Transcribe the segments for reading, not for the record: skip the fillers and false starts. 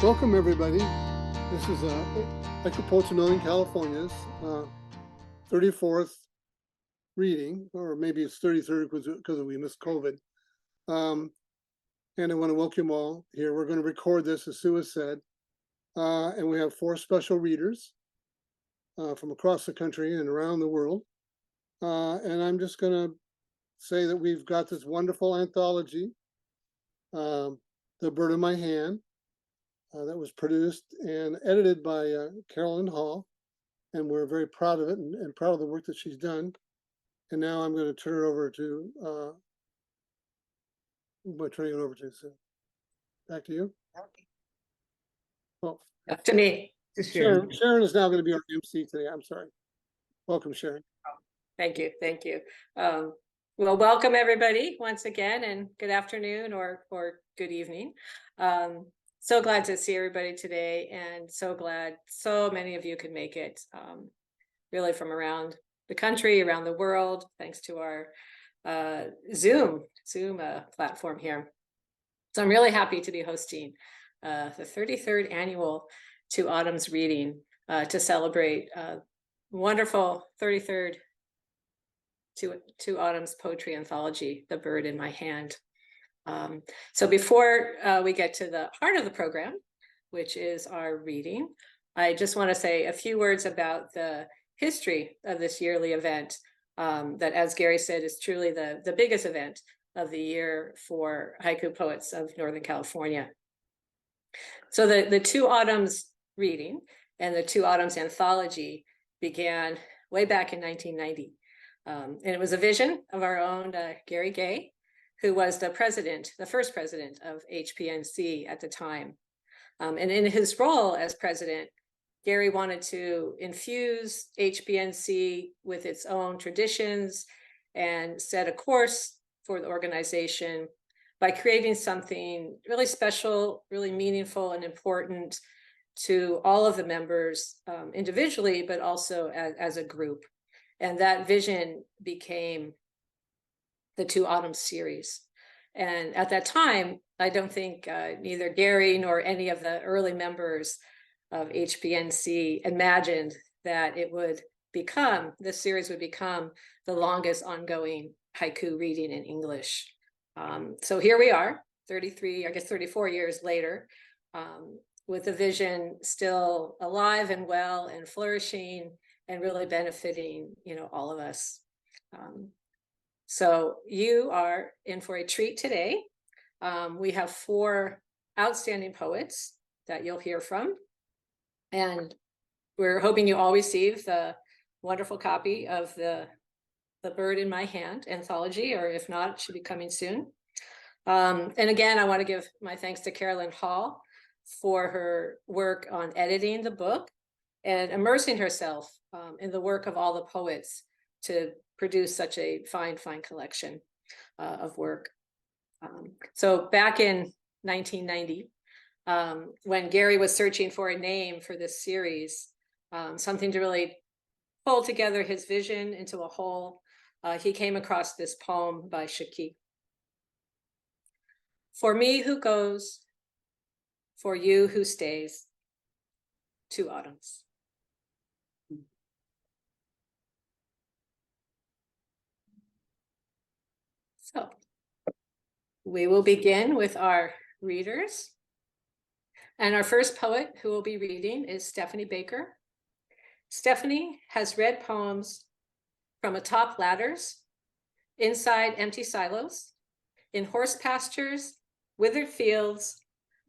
Welcome, everybody. This is Haiku Poets of Northern California's 34th reading, or maybe it's 33rd because we missed COVID. And I want to welcome you all here. We're going to record this, as Sue has said, and we have 4 special readers from across the country and around the world. And I'm just going to say that we've got this wonderful anthology, The Bird in My Hand, that was produced and edited by Carolyn Hall, and we're very proud of it and proud of the work that she's done. And now I'm going to turn it over to, who am I turning it over to? So back to you. Oh, up to me. Sharon is now going to be our MC today. I'm sorry. Welcome, Sharon. Thank you. Thank you. Well, welcome everybody once again, and good afternoon or good evening. So glad to see everybody today, and so glad so many of you could make it, really from around the country, around the world, thanks to our Zoom platform here. So I'm really happy to be hosting the 33rd annual Two Autumns reading to celebrate wonderful 33rd Two Autumns poetry anthology, The Bird in My Hand. So before we get to the heart of the program, which is our reading, I just want to say a few words about the history of this yearly event that, as Gary said, is truly the biggest event of the year for haiku poets of Northern California. So the Two Autumns reading and the Two Autumns anthology began way back in 1990. And it was a vision of our own Gary Gay, who was the first president of HPNC at the time. And in his role as president, Gary wanted to infuse HPNC with its own traditions and set a course for the organization by creating something really special, really meaningful and important to all of the members individually, but also as a group. And that vision became the Two Autumns series. And at that time, I don't think neither Gary nor any of the early members of HPNC imagined that this series would become the longest ongoing haiku reading in English. So here we are, 34 years later, with the vision still alive and well and flourishing and really benefiting, all of us. So you are in for a treat today. We have 4 outstanding poets that you'll hear from. And we're hoping you all receive the wonderful copy of the Bird in My Hand anthology, or if not, it should be coming soon. And again, I want to give my thanks to Carolyn Hall for her work on editing the book and immersing herself in the work of all the poets to produce such a fine collection of work. So back in 1990, when Gary was searching for a name for this series, something to really pull together his vision into a whole, he came across this poem by Shaki. For me who goes, for you who stays, Two Autumns. So we will begin with our readers. And our first poet who will be reading is Stephanie Baker. Stephanie has read poems from atop ladders, inside empty silos, in horse pastures, withered fields,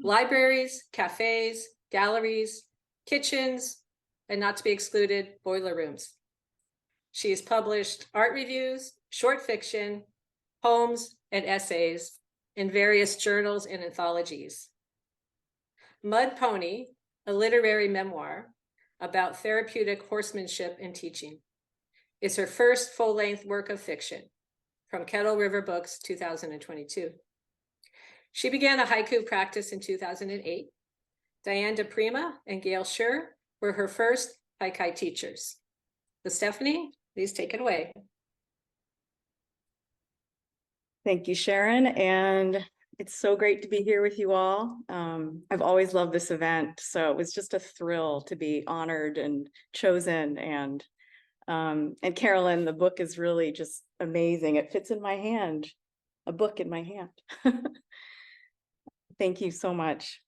libraries, cafes, galleries, kitchens, and not to be excluded, boiler rooms. She has published art reviews, short fiction, poems, and essays in various journals and anthologies. Mud Pony, a literary memoir about therapeutic horsemanship and teaching, is her first full-length work of fiction from Kettle River Books, 2022. She began a haiku practice in 2008. Diane DePrima and Gail Schur were her first haiku teachers. So Stephanie, please take it away. Thank you, Sharon, and It's so great to be here with you all. I've always loved this event, so it was just a thrill to be honored and chosen. And Carolyn, the book is really just amazing. It fits in my hand, a book in my hand. Thank you so much.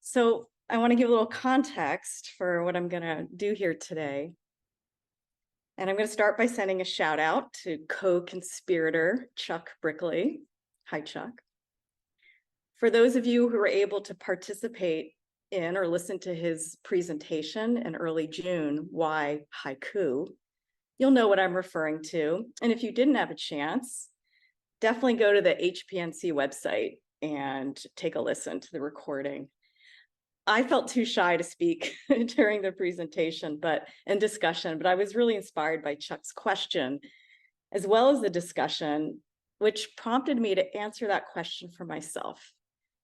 So I want to give a little context for what I'm going to do here today. And I'm going to start by sending a shout out to co-conspirator Chuck Brickley. Hi, Chuck. For those of you who were able to participate in or listen to his presentation in early June, Why Haiku, you'll know what I'm referring to. And if you didn't have a chance, definitely go to the HPNC website and take a listen to the recording. I felt too shy to speak during the presentation and discussion, but I was really inspired by Chuck's question, as well as the discussion, which prompted me to answer that question for myself.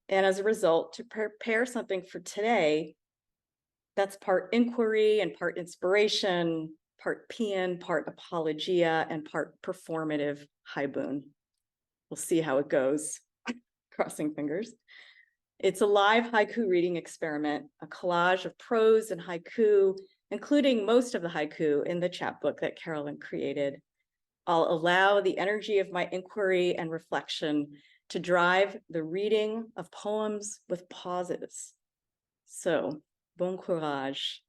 And as a result, to prepare something for today, that's part inquiry and part inspiration, part paean, part apologia, and part performative haibun. We'll see how it goes, crossing fingers. It's a live haiku reading experiment, a collage of prose and haiku, including most of the haiku in the chapbook that Carolyn created. I'll allow the energy of my inquiry and reflection to drive the reading of poems with pauses. So, bon courage.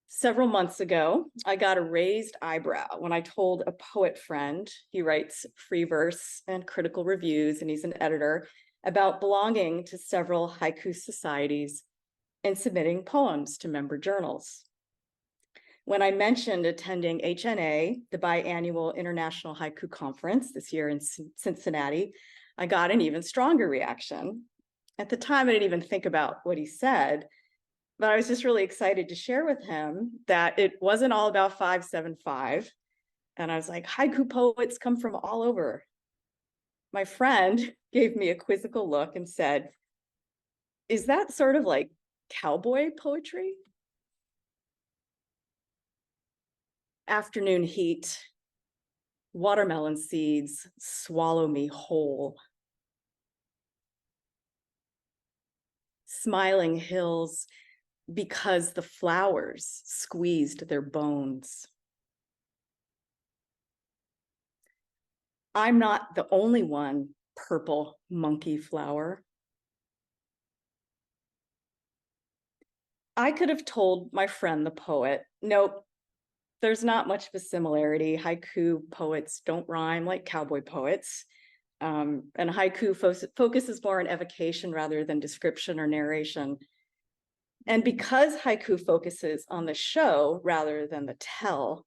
Several months ago, I got a raised eyebrow when I told a poet friend, he writes free verse and critical reviews, and he's an editor, about belonging to several haiku societies and submitting poems to member journals. When I mentioned attending HNA, the biannual International Haiku Conference this year in Cincinnati, I got an even stronger reaction. At the time, I didn't even think about what he said, but I was just really excited to share with him that it wasn't all about 575. And I was like, haiku poets come from all over. My friend gave me a quizzical look and said, is that sort of like cowboy poetry? Afternoon heat, watermelon seeds swallow me whole. Smiling hills, because the flowers squeezed their bones. I'm not the only one, purple monkey flower. I could have told my friend, the poet, nope, there's not much of a similarity. Haiku poets don't rhyme like cowboy poets. And haiku focuses more on evocation rather than description or narration. And because haiku focuses on the show rather than the tell,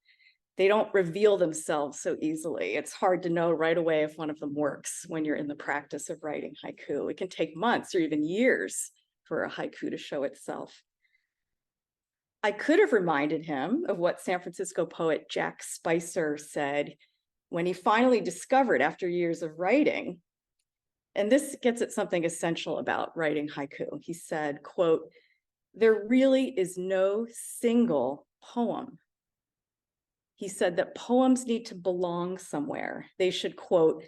they don't reveal themselves so easily. It's hard to know right away if one of them works when you're in the practice of writing haiku. It can take months or even years for a haiku to show itself. I could have reminded him of what San Francisco poet Jack Spicer said when he finally discovered, after years of writing, and this gets at something essential about writing haiku. He said, quote, there really is no single poem. He said that poems need to belong somewhere. They should, quote,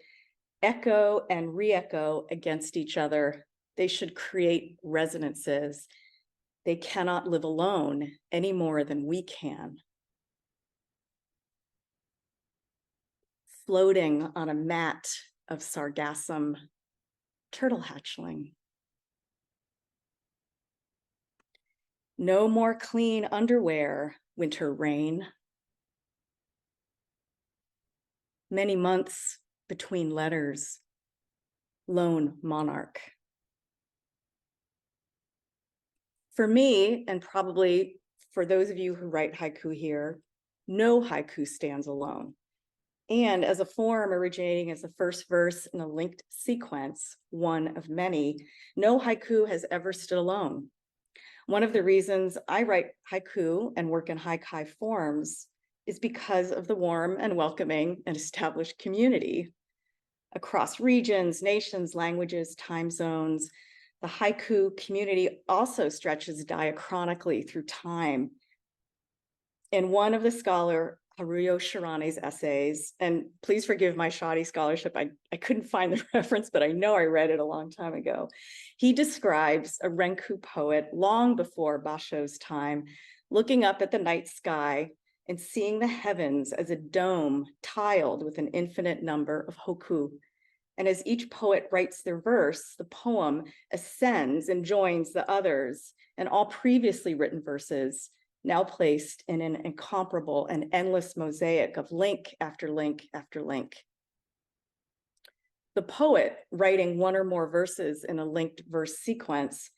echo and re-echo against each other. They should create resonances. They cannot live alone any more than we can. Floating on a mat of sargassum, turtle hatchling. No more clean underwear, winter rain. Many months between letters, lone monarch. For me, and probably for those of you who write haiku here, no haiku stands alone. And as a form originating as the first verse in a linked sequence, one of many, no haiku has ever stood alone. One of the reasons I write haiku and work in haikai forms is because of the warm and welcoming and established community. Across regions, nations, languages, time zones, the haiku community also stretches diachronically through time. In one of the scholar Haruyo Shirane's essays, and please forgive my shoddy scholarship. I couldn't find the reference, but I know I read it a long time ago. He describes a Renku poet long before Basho's time, looking up at the night sky and seeing the heavens as a dome tiled with an infinite number of hoku. And as each poet writes their verse, the poem ascends and joins the others and all previously written verses, now placed in an incomparable and endless mosaic of link after link after link. The poet writing one or more verses in a linked verse sequence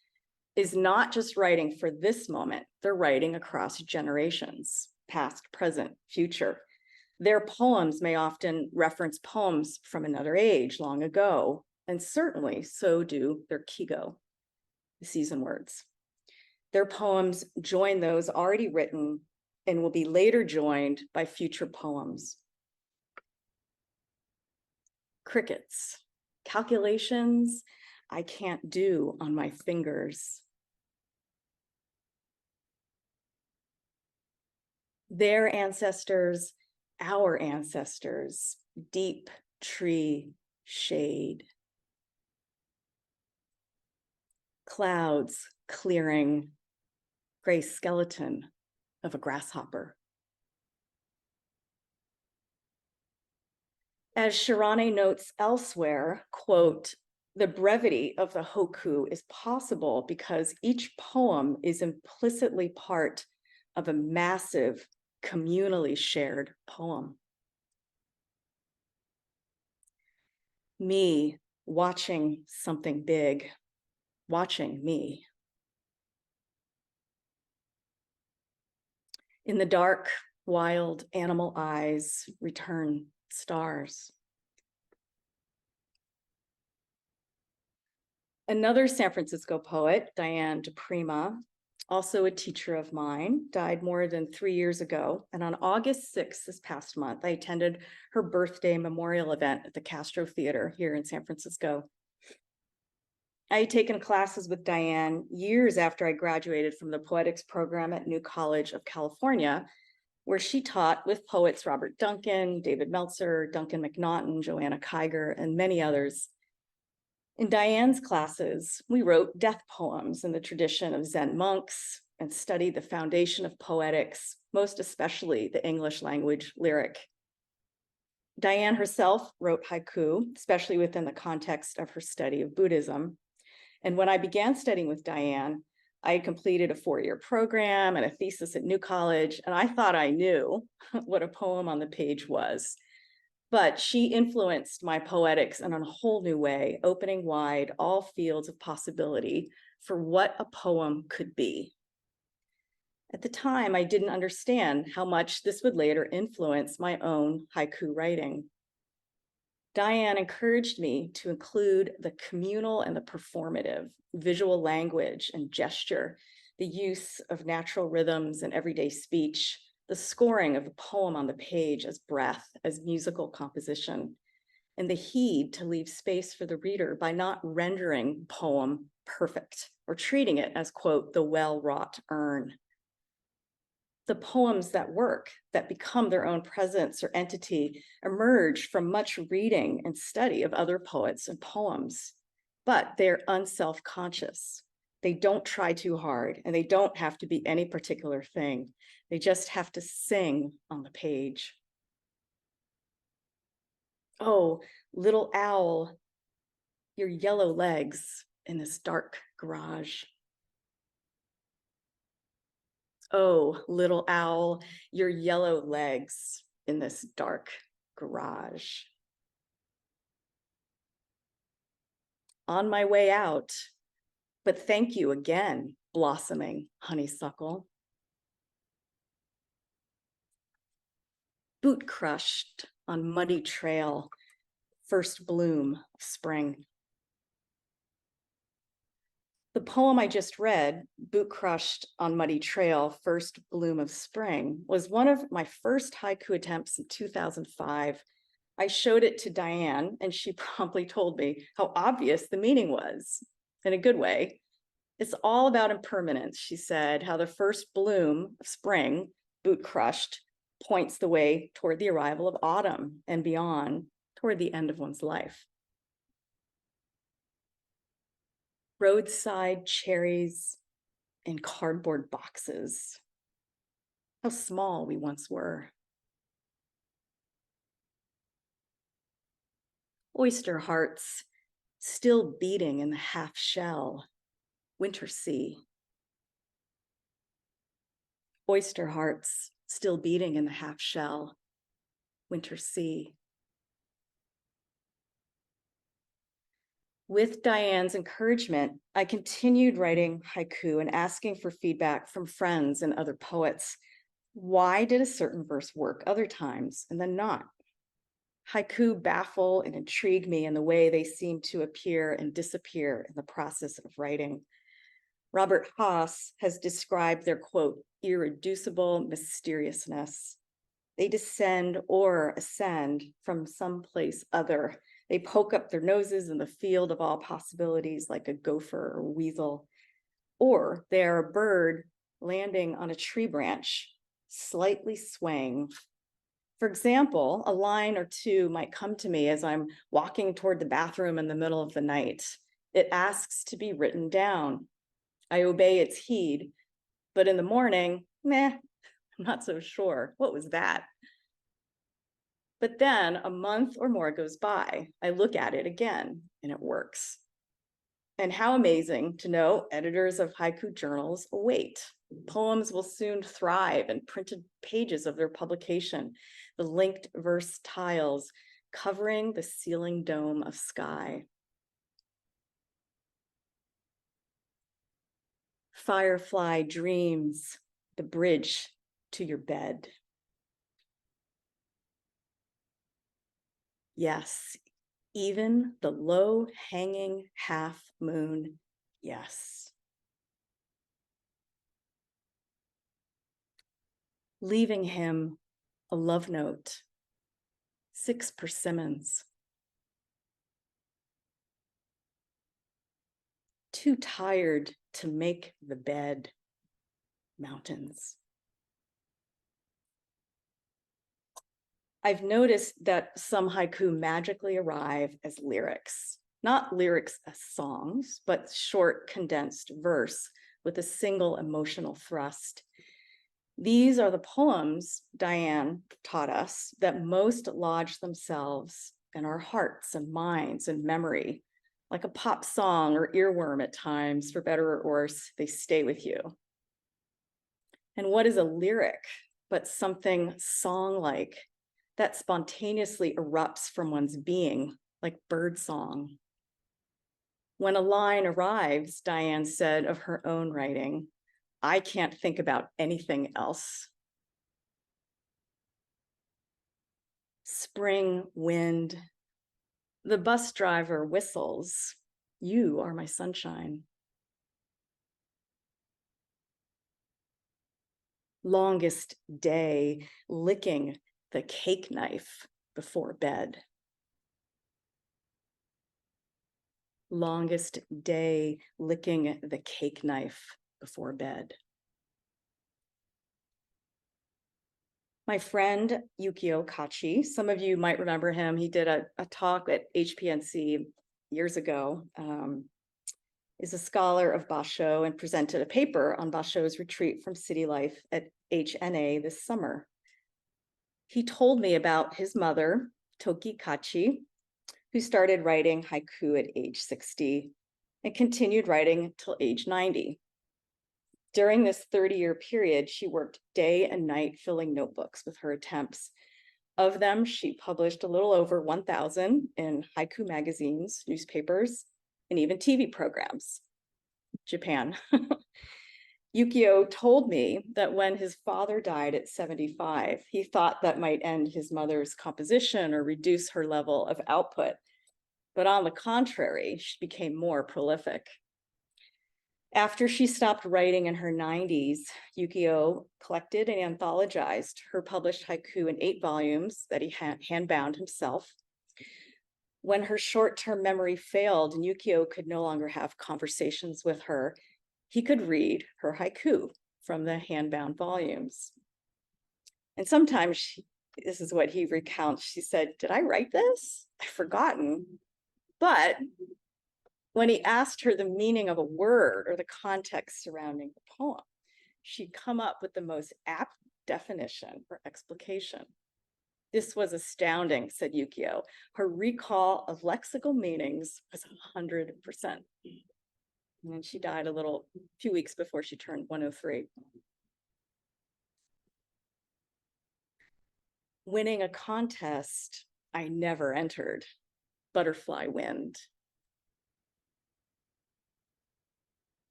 is not just writing for this moment, they're writing across generations, past, present, future. Their poems may often reference poems from another age long ago, and certainly so do their kigo, the season words. Their poems join those already written and will be later joined by future poems. Crickets, calculations I can't do on my fingers. Their ancestors, our ancestors, deep tree shade. Clouds clearing, gray skeleton of a grasshopper. As Shirane notes elsewhere, quote, the brevity of the hoku is possible because each poem is implicitly part of a massive, communally shared poem. Me watching something big, watching me. In the dark, wild animal eyes return stars. Another San Francisco poet, Diane DePrima, also a teacher of mine, died more than 3 years ago. And on August 6th, this past month, I attended her birthday memorial event at the Castro Theater here in San Francisco. I had taken classes with Diane years after I graduated from the poetics program at New College of California, where she taught with poets Robert Duncan, David Meltzer, Duncan McNaughton, Joanna Kiger, and many others. In Diane's classes, we wrote death poems in the tradition of Zen monks and studied the foundation of poetics, most especially the English language lyric. Diane herself wrote haiku, especially within the context of her study of Buddhism. And when I began studying with Diane, I had completed a 4-year program and a thesis at New College, and I thought I knew what a poem on the page was. But she influenced my poetics in a whole new way, opening wide all fields of possibility for what a poem could be. At the time, I didn't understand how much this would later influence my own haiku writing. Diane encouraged me to include the communal and the performative, visual language and gesture, the use of natural rhythms and everyday speech, the scoring of a poem on the page as breath, as musical composition, and the heed to leave space for the reader by not rendering poem perfect or treating it as, quote, the well-wrought urn. The poems that work, that become their own presence or entity, emerge from much reading and study of other poets and poems, but they're unself-conscious. They don't try too hard, and they don't have to be any particular thing. They just have to sing on the page. Oh, little owl, your yellow legs in this dark garage. Oh, little owl, your yellow legs in this dark garage. On my way out, but thank you again, blossoming honeysuckle. Boot crushed on muddy trail, first bloom of spring. The poem I just read, Boot Crushed on Muddy Trail, First Bloom of Spring, was one of my first haiku attempts in 2005. I showed it to Diane, and she promptly told me how obvious the meaning was, in a good way. It's all about impermanence, she said, how the first bloom of spring, boot crushed, points the way toward the arrival of autumn and beyond, toward the end of one's life. Roadside cherries in cardboard boxes. How small we once were. Oyster hearts still beating in the half shell. Winter sea. Oyster hearts still beating in the half shell. Winter sea. With Diane's encouragement, I continued writing haiku and asking for feedback from friends and other poets. Why did a certain verse work other times and then not? Haiku baffle and intrigue me in the way they seem to appear and disappear in the process of writing. Robert Haas has described their, quote, irreducible mysteriousness. They descend or ascend from someplace other. They poke up their noses in the field of all possibilities like a gopher or weasel. Or they are a bird landing on a tree branch, slightly swaying. For example, a line or two might come to me as I'm walking toward the bathroom in the middle of the night. It asks to be written down. I obey its heed, but in the morning, meh, I'm not so sure. What was that? But then a month or more goes by. I look at it again and it works. And how amazing to know editors of haiku journals await. Poems will soon thrive in printed pages of their publication, the linked verse tiles covering the ceiling dome of sky. Firefly dreams, the bridge to your bed. Yes, even the low-hanging half moon, yes. Leaving him a love note, 6 persimmons. Too tired to make the bed, mountains. I've noticed that some haiku magically arrive as lyrics, not lyrics as songs, but short condensed verse with a single emotional thrust. These are the poems Diane taught us that most lodge themselves in our hearts and minds and memory, like a pop song or earworm at times, for better or worse, they stay with you. And what is a lyric but something song-like that spontaneously erupts from one's being, like birdsong? When a line arrives, Diane said of her own writing, I can't think about anything else. Spring wind, the bus driver whistles, you are my sunshine. Longest day, licking the cake knife before bed. Longest day, licking the cake knife before bed. My friend Yukio Kachi, some of you might remember him. He did a talk at HPNC years ago, is a scholar of Basho and presented a paper on Basho's retreat from city life at HNA this summer. He told me about his mother, Toki Kachi, who started writing haiku at age 60 and continued writing till age 90. During this 30-year period, she worked day and night filling notebooks with her attempts. Of them, she published a little over 1,000 in haiku magazines, newspapers, and even TV programs. Japan. Yukio told me that when his father died at 75, he thought that might end his mother's composition or reduce her level of output. But on the contrary, she became more prolific. After she stopped writing in her 90s, Yukio collected and anthologized her published haiku in 8 volumes that he hand-bound himself. When her short-term memory failed and Yukio could no longer have conversations with her, he could read her haiku from the hand-bound volumes. And sometimes this is what he recounts. She said, "Did I write this? I've forgotten." But when he asked her the meaning of a word or the context surrounding the poem, she'd come up with the most apt definition or explication. "This was astounding," said Yukio. "Her recall of lexical meanings was 100%. And she died a few weeks before she turned 103. Winning a contest I never entered. Butterfly Wind.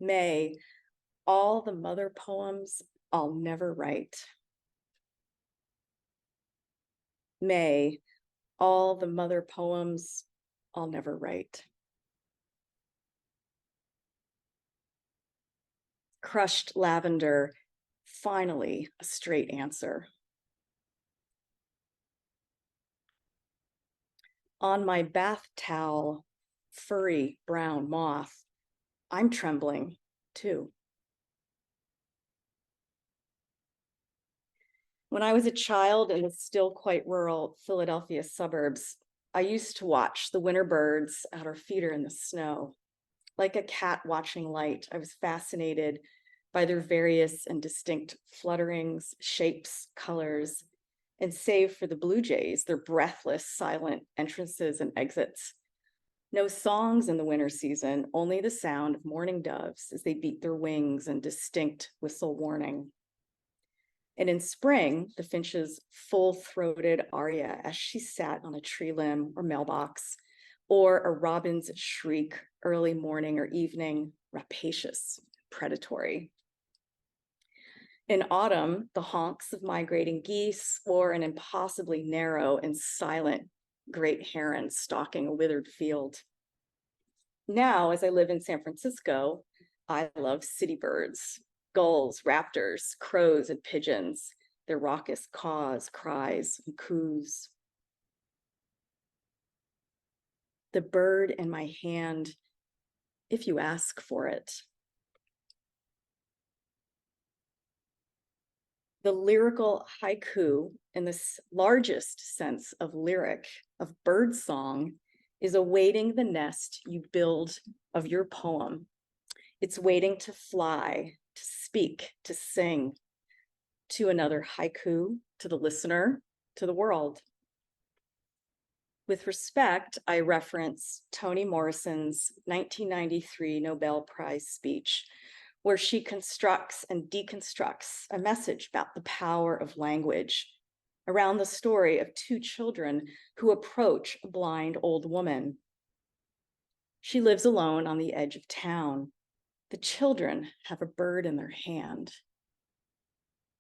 May, all the mother poems I'll never write. May, all the mother poems I'll never write. Crushed lavender, finally a straight answer. On my bath towel, furry brown moth, I'm trembling too. When I was a child in the still quite rural Philadelphia suburbs, I used to watch the winter birds at our feeder in the snow. Like a cat watching light, I was fascinated by their various and distinct flutterings, shapes, colors, and save for the blue jays, their breathless, silent entrances and exits. No songs in the winter season, only the sound of mourning doves as they beat their wings in distinct whistle warning. And in spring, the finch's full-throated aria as she sat on a tree limb or mailbox, or a robin's shriek early morning or evening, rapacious, predatory. In autumn, the honks of migrating geese, or an impossibly narrow and silent great heron stalking a withered field. Now, as I live in San Francisco, I love city birds, gulls, raptors, crows, and pigeons, their raucous caws, cries, and coos. The bird in my hand, if you ask for it. The lyrical haiku, in the largest sense of lyric, of bird song, is awaiting the nest you build of your poem. It's waiting to fly, to speak, to sing to another haiku, to the listener, to the world. With respect, I reference Toni Morrison's 1993 Nobel Prize speech, where she constructs and deconstructs a message about the power of language around the story of two children who approach a blind old woman. She lives alone on the edge of town. The children have a bird in their hand.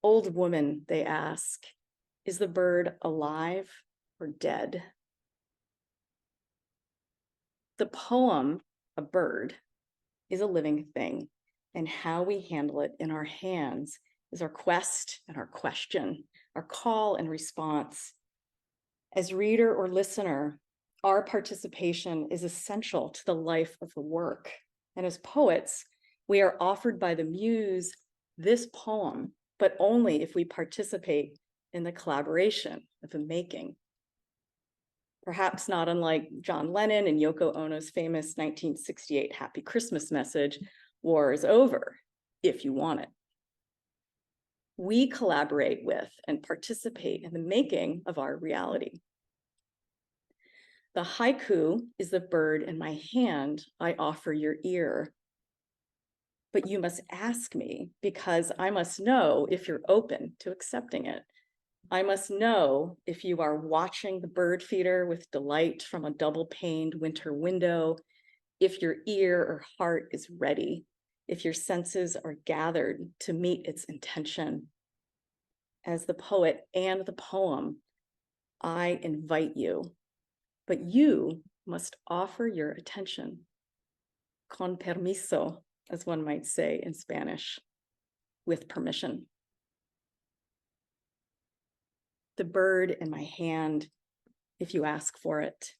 "Old woman," they ask, "is the bird alive or dead?" The poem, a bird, is a living thing, and how we handle it in our hands is our quest and our question, our call and response. As reader or listener, our participation is essential to the life of the work. And as poets, we are offered by the muse this poem, but only if we participate in the collaboration of the making. Perhaps not unlike John Lennon and Yoko Ono's famous 1968 Happy Christmas message, "War is over, if you want it." We collaborate with and participate in the making of our reality. The haiku is the bird in my hand, I offer your ear. But you must ask me, because I must know if you're open to accepting it. I must know if you are watching the bird feeder with delight from a double-paned winter window, if your ear or heart is ready, if your senses are gathered to meet its intention. As the poet and the poem, I invite you, but you must offer your attention. Con permiso, as one might say in Spanish, with permission. The bird in my hand, if you ask for it.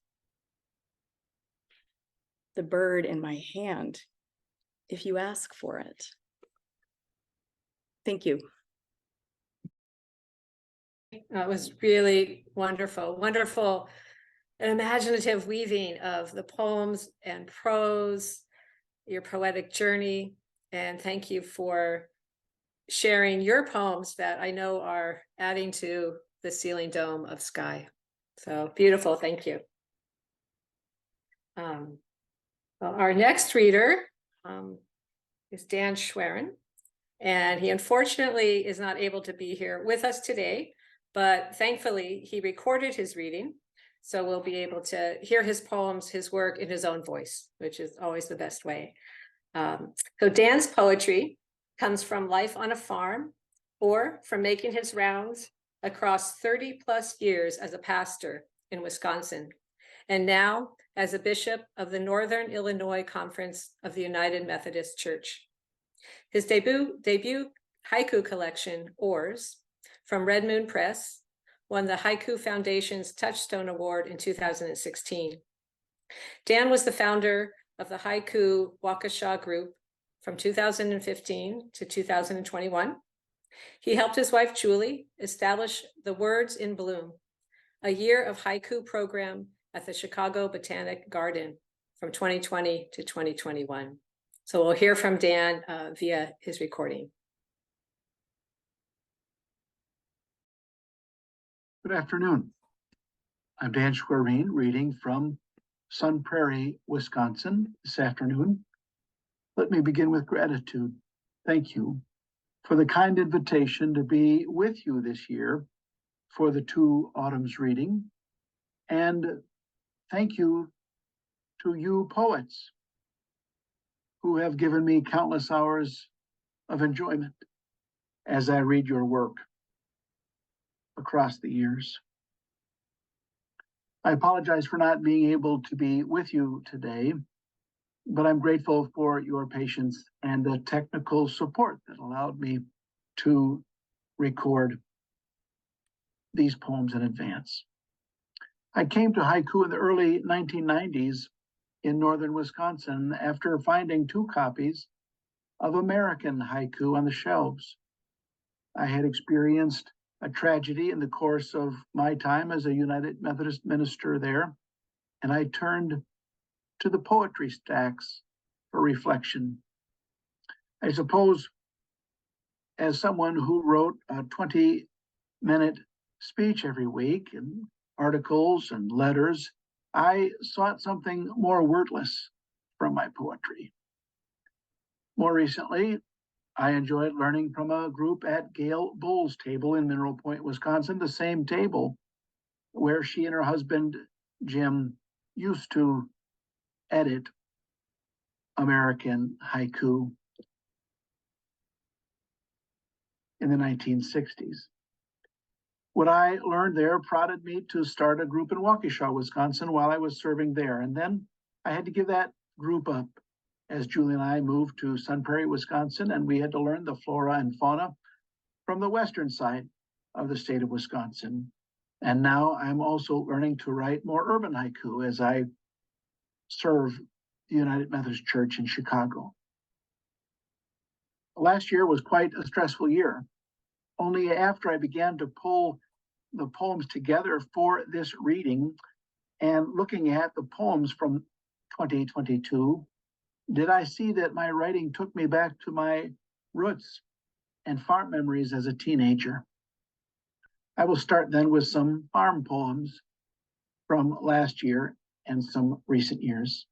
The bird in my hand, if you ask for it. Thank you. It was really wonderful, wonderful, an imaginative weaving of the poems and prose, your poetic journey. And thank you for sharing your poems that I know are adding to the ceiling dome of sky. So beautiful, thank you. Well, our next reader is Dan Schwerin, and he unfortunately is not able to be here with us today, but thankfully he recorded his reading, so we'll be able to hear his poems, his work in his own voice, which is always the best way. So Dan's poetry comes from life on a farm or from making his rounds across 30 plus years as a pastor in Wisconsin, and now as a bishop of the Northern Illinois Conference of the United Methodist Church. His debut haiku collection, Oars, from Red Moon Press, won the Haiku Foundation's Touchstone Award in 2016. Dan was the founder of the Haiku Waukesha group from 2015 to 2021. He helped his wife, Julie, establish the Words in Bloom, a year of haiku program at the Chicago Botanic Garden from 2020 to 2021. So we'll hear from Dan via his recording. Good afternoon. I'm Dan Schwerin, reading from Sun Prairie, Wisconsin this afternoon. Let me begin with gratitude. Thank you for the kind invitation to be with you this year for the two autumns reading. And thank you to you poets who have given me countless hours of enjoyment as I read your work across the years. I apologize for not being able to be with you today, but I'm grateful for your patience and the technical support that allowed me to record these poems in advance. I came to haiku in the early 1990s in northern Wisconsin after finding 2 copies of American haiku on the shelves. I had experienced a tragedy in the course of my time as a United Methodist minister there, and I turned to the poetry stacks for reflection. I suppose as someone who wrote a 20-minute speech every week and articles and letters, I sought something more wordless from my poetry. More recently, I enjoyed learning from a group at Gail Bull's table in Mineral Point, Wisconsin, the same table where she and her husband, Jim, used to edit American haiku in the 1960s. What I learned there prodded me to start a group in Waukesha, Wisconsin while I was serving there. And then I had to give that group up as Julie and I moved to Sun Prairie, Wisconsin, and we had to learn the flora and fauna from the western side of the state of Wisconsin. And now I'm also learning to write more urban haiku as I serve the United Methodist Church in Chicago. Last year was quite a stressful year. Only after I began to pull the poems together for this reading and looking at the poems from 2022, did I see that my writing took me back to my roots and farm memories as a teenager. I will start then with some farm poems from last year and some recent years.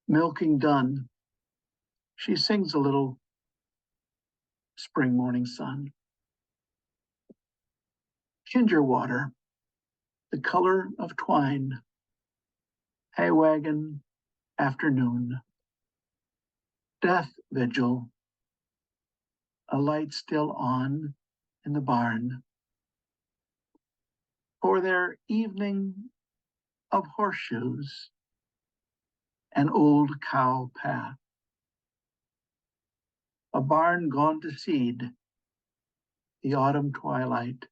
Milking done, she sings a little spring morning sun. Ginger water, the color of twine. Hay wagon, afternoon. Death vigil, a light still on in the barn. For their evening of horseshoes, an old cow path. A barn gone to seed, the autumn twilight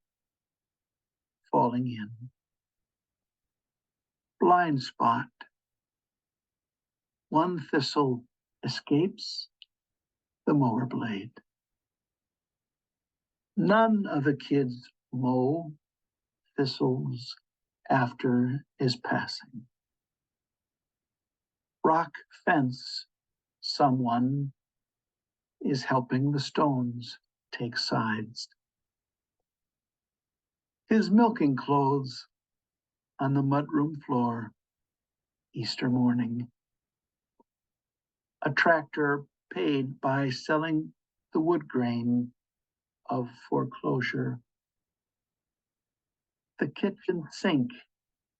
falling in. Blind spot, one thistle escapes the mower blade. None of the kids mow thistles after his passing. Rock fence, someone is helping the stones take sides. His milking clothes on the mudroom floor, Easter morning. A tractor paid by selling the wood grain of foreclosure. The kitchen sink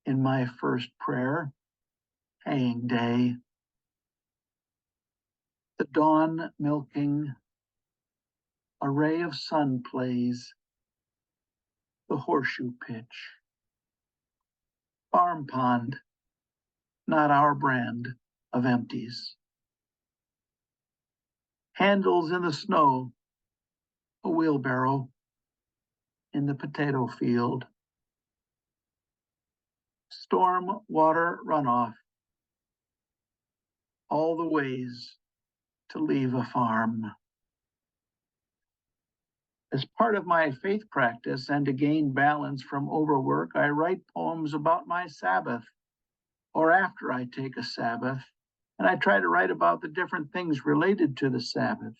in my first prayer, haying day. The dawn milking, a ray of sun plays, the horseshoe pitch. Farm pond, not our brand of empties. Handles in the snow, a wheelbarrow in the potato field. Storm water runoff, all the ways to leave a farm. As part of my faith practice and to gain balance from overwork, I write poems about my Sabbath or after I take a Sabbath. And I try to write about the different things related to the Sabbath,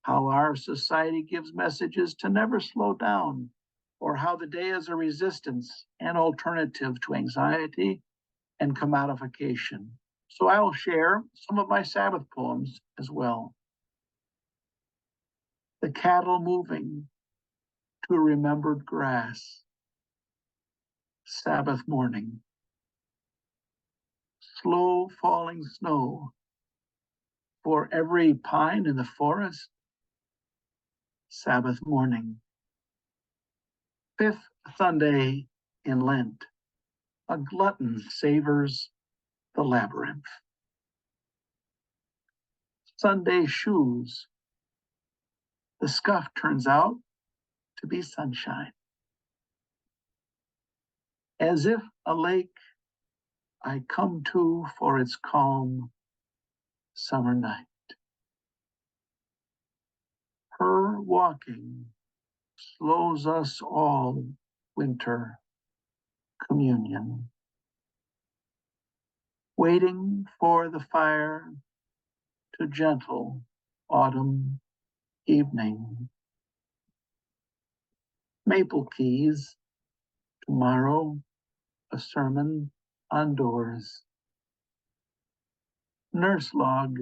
how our society gives messages to never slow down, or how the day is a resistance and alternative to anxiety and commodification. So I will share some of my Sabbath poems as well. The cattle moving to remembered grass. Sabbath morning. Slow falling snow for every pine in the forest. Sabbath morning. Fifth Sunday in Lent. A glutton savors the labyrinth. Sunday shoes. The scuff turns out to be sunshine. As if a lake I come to for its calm summer night. Her walking slows us all winter communion. Waiting for the fire to gentle autumn evening. Maple keys, tomorrow a sermon on doors. Nurse log,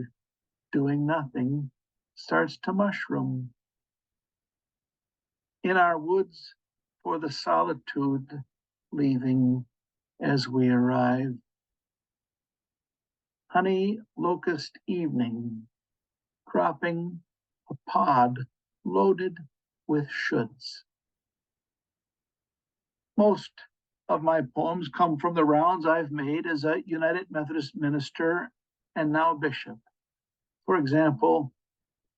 doing nothing, starts to mushroom. In our woods for the solitude, leaving as we arrive. Honey locust evening, cropping a pod loaded with shoulds. Most of my poems come from the rounds I've made as a United Methodist minister and now bishop. For example,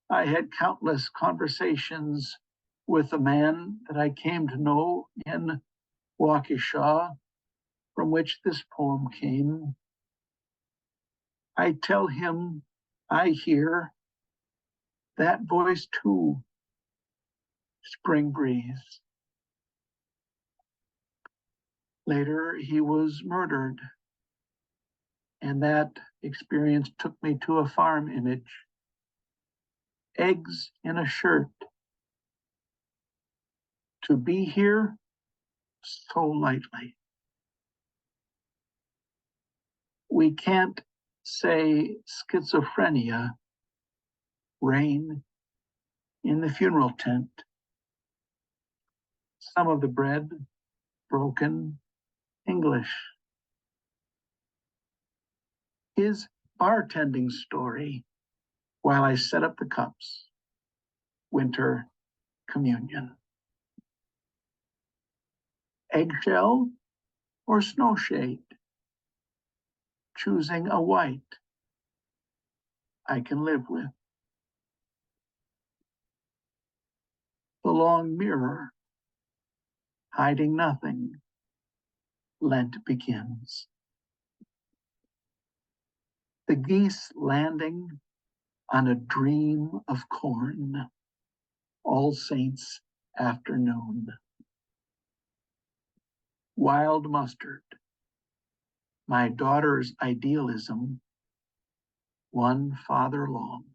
I had countless conversations with a man that I came to know in Waukesha, from which this poem came. I tell him I hear that voice too, spring breeze. Later, he was murdered, and that experience took me to a farm image. Eggs in a shirt. To be here so lightly. We can't say schizophrenia, rain in the funeral tent. Some of the bread, broken English. His bartending story while I set up the cups. Winter communion. Eggshell or snowshade? Choosing a white I can live with. The long mirror, hiding nothing. Lent begins. The geese landing on a dream of corn. All Saints afternoon. Wild mustard, my daughter's idealism, one father long.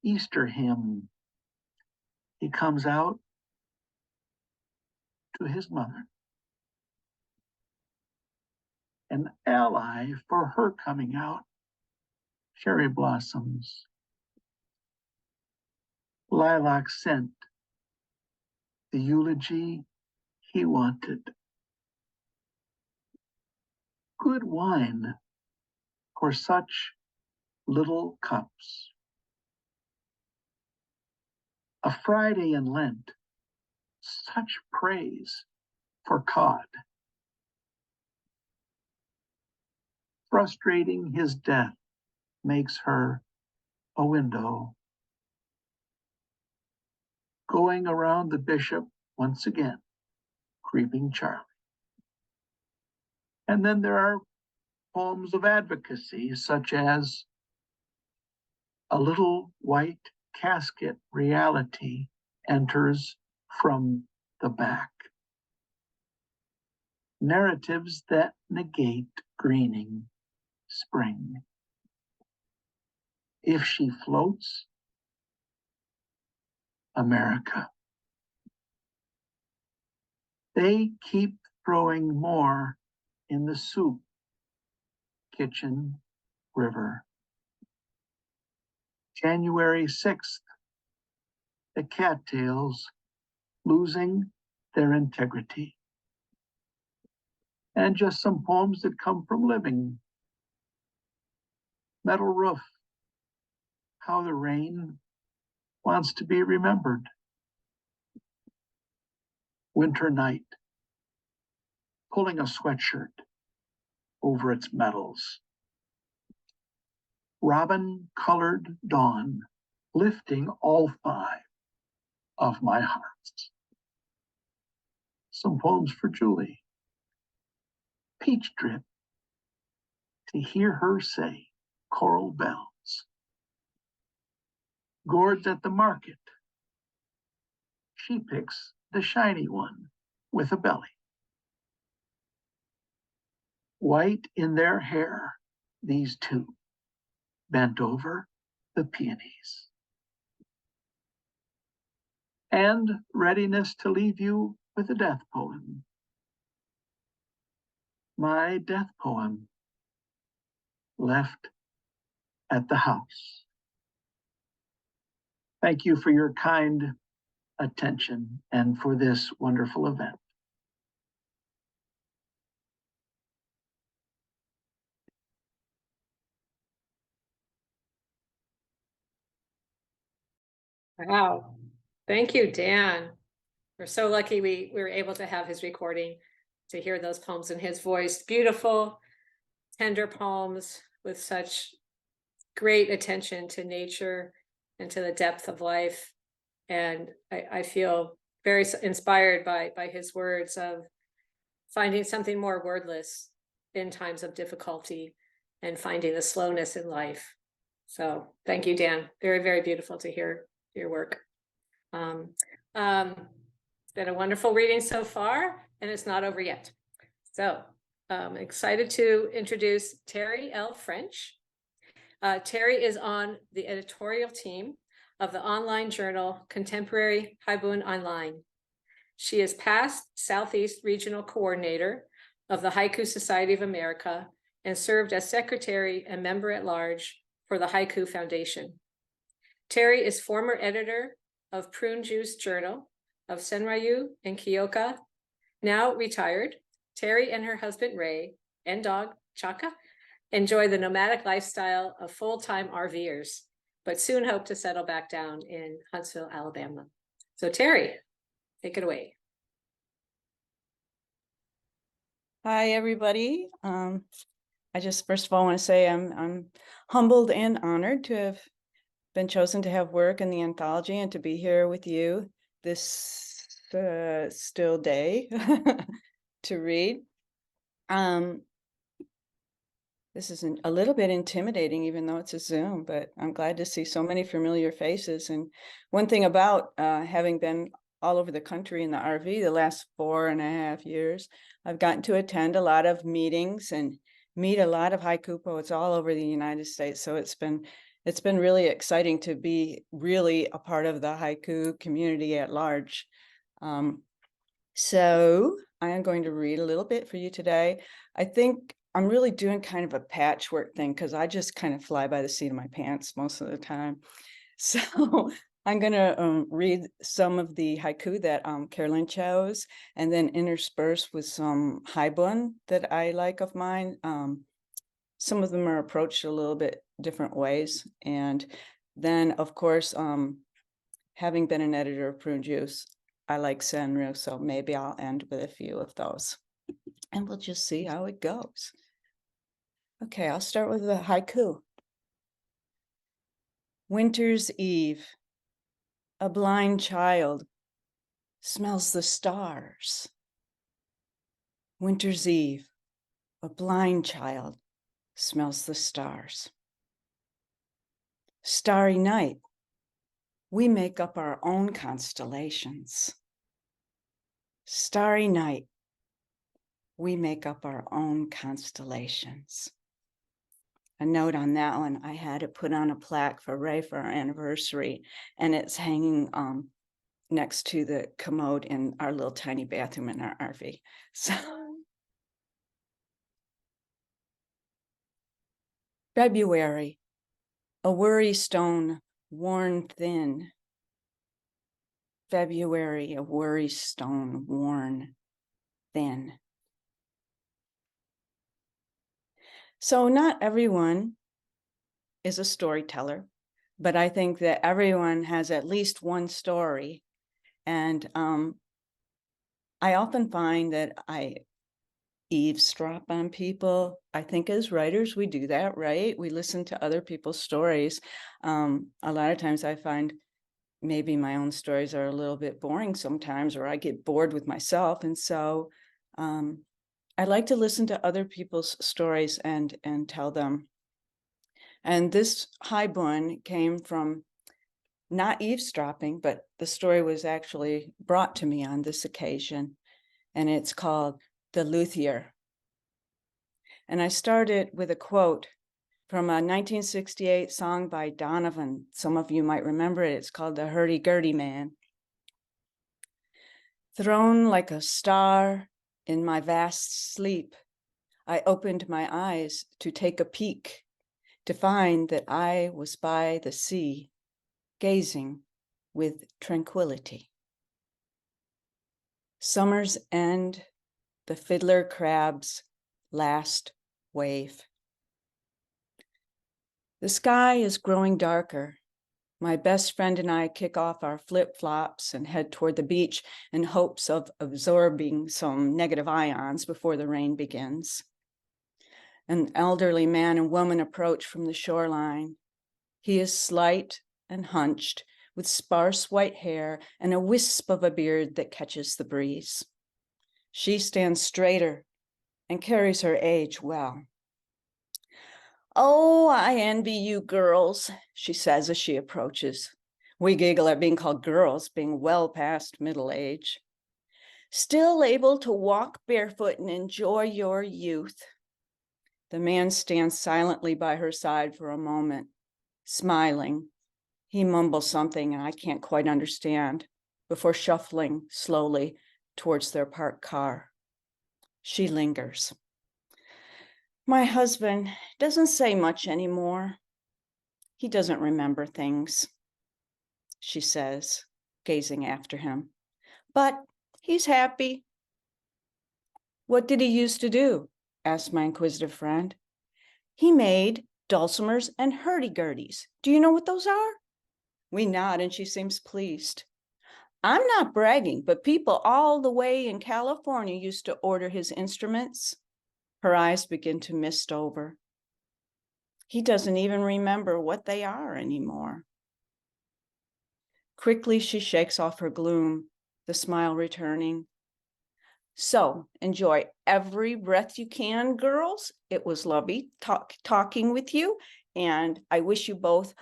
Easter hymn, he comes out to his mother, an ally for her coming out, cherry blossoms, lilac scent, the eulogy he wanted. Good wine for such little cups. A Friday in Lent, such praise for cod. Frustrating his death makes her a window. Going around the bishop once again, creeping Charlie. And then there are poems of advocacy, such as a little white casket reality enters from the back. Narratives that negate greening spring. If she floats, America. They keep throwing more in the soup, kitchen, river. January 6th, the cattails losing their integrity. And just some poems that come from living. Metal roof, how the rain wants to be remembered. Winter night, pulling a sweatshirt over its metals. Robin-colored dawn, lifting all five of my hearts. Some poems for Julie. Peach drip, to hear her say coral bells. Gourds at the market. She picks the shiny one with a belly. White in their hair, these two, bent over the peonies. And readiness to leave you with a death poem. My death poem, left at the house. Thank you for your kind attention and for this wonderful event. Wow. Thank you, Dan. We're so lucky we were able to have his recording to hear those poems in his voice. Beautiful, tender poems with such great attention to nature and to the depth of life. And I feel very inspired by his words of finding something more wordless in times of difficulty and finding the slowness in life. So thank you, Dan. Very, very beautiful to hear your work. It's been a wonderful reading so far, and it's not over yet. So I'm excited to introduce Terri L. French. Terri is on the editorial team of the online journal Contemporary Haiku Online. She is past Southeast Regional Coordinator of the Haiku Society of America and served as Secretary and Member at Large for the Haiku Foundation. Terri is former editor of Prune Juice Journal of Senryu in Kyoka. Now retired, Terri and her husband Ray and dog Chaka enjoy the nomadic lifestyle of full-time RVers, but soon hope to settle back down in Huntsville, Alabama. So Terri, take it away. Hi, everybody. I just first of all want to say I'm humbled and honored to have been chosen to have work in the anthology and to be here with you this still day to read. This is a little bit intimidating, even though it's a Zoom, but I'm glad to see so many familiar faces. And one thing about having been all over the country in the RV the last 4.5 years, I've gotten to attend a lot of meetings and meet a lot of haiku poets all over the United States. So it's been really exciting to be really a part of the haiku community at large. So I am going to read a little bit for you today. I think I'm really doing kind of a patchwork thing because I just kind of fly by the seat of my pants most of the time. So I'm going to read some of the haiku that Carolyn chose, and then intersperse with some haibun that I like of mine. Some of them are approached a little bit different ways. And then, of course, having been an editor of Prune Juice, I like Senryu, so maybe I'll end with a few of those. And we'll just see how it goes. Okay, I'll start with the haiku. Winter's Eve. A blind child smells the stars. Winter's Eve. A blind child smells the stars. Starry night. We make up our own constellations. Starry night. We make up our own constellations. A note on that one, I had it put on a plaque for Ray for our anniversary, and it's hanging next to the commode in our little tiny bathroom in our RV. So, February, a worry stone worn thin. February, a worry stone worn thin. So not everyone is a storyteller, but I think that everyone has at least one story. And I often find that I eavesdrop on people. I think as writers, we do that, right? We listen to other people's stories. A lot of times I find maybe my own stories are a little bit boring sometimes, or I get bored with myself. And so I like to listen to other people's stories and tell them. And this haibun came from not eavesdropping, but the story was actually brought to me on this occasion. And it's called The Luthier. And I started with a quote from a 1968 song by Donovan. Some of you might remember it. It's called The Hurdy-Gurdy Man. Thrown like a star in my vast sleep, I opened my eyes to take a peek, to find that I was by the sea, gazing with tranquility. Summer's end, the fiddler crab's last wave. The sky is growing darker. My best friend and I kick off our flip-flops and head toward the beach in hopes of absorbing some negative ions before the rain begins. An elderly man and woman approach from the shoreline. He is slight and hunched, with sparse white hair and a wisp of a beard that catches the breeze. She stands straighter and carries her age well. "Oh, I envy you girls," she says as she approaches. We giggle at being called girls, being well past middle age. "Still able to walk barefoot and enjoy your youth." The man stands silently by her side for a moment, smiling. He mumbles something and I can't quite understand before shuffling slowly towards their parked car. She lingers. "My husband doesn't say much anymore. He doesn't remember things," she says, gazing after him. "But he's happy." "What did he used to do?" asked my inquisitive friend. "He made dulcimers and hurdy-gurdies. Do you know what those are?" We nod and she seems pleased. "I'm not bragging, but people all the way in California used to order his instruments." Her eyes begin to mist over. "He doesn't even remember what they are anymore." Quickly, she shakes off her gloom, the smile returning. So enjoy every breath you can, girls. It was lovely talking with you, and I wish you both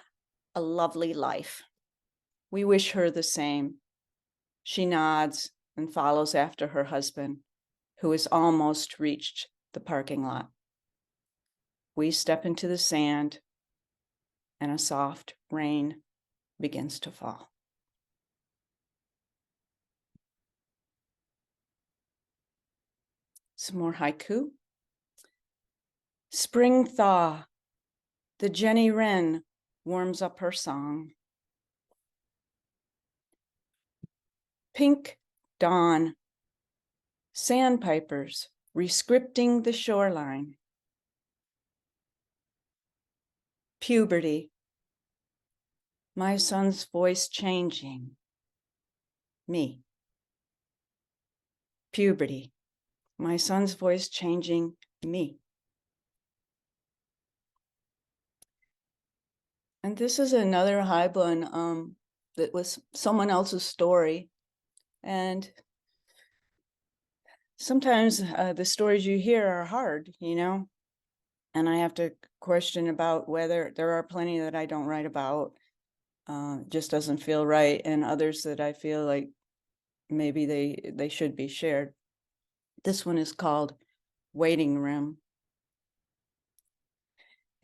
a lovely life. We wish her the same. She nods and follows after her husband, who has almost reached the parking lot. We step into the sand, and a soft rain begins to fall. Some more haiku. Spring thaw, the Jenny Wren warms up her song. Pink dawn, sandpipers rescripting the shoreline. Puberty, my son's voice changing. Me. Puberty, my son's voice changing me. And this is another Heiblen that was someone else's story. And sometimes the stories you hear are hard, you know, and I have to question about whether there are plenty that I don't write about, just doesn't feel right, and others that I feel like maybe they should be shared. This one is called Waiting Room.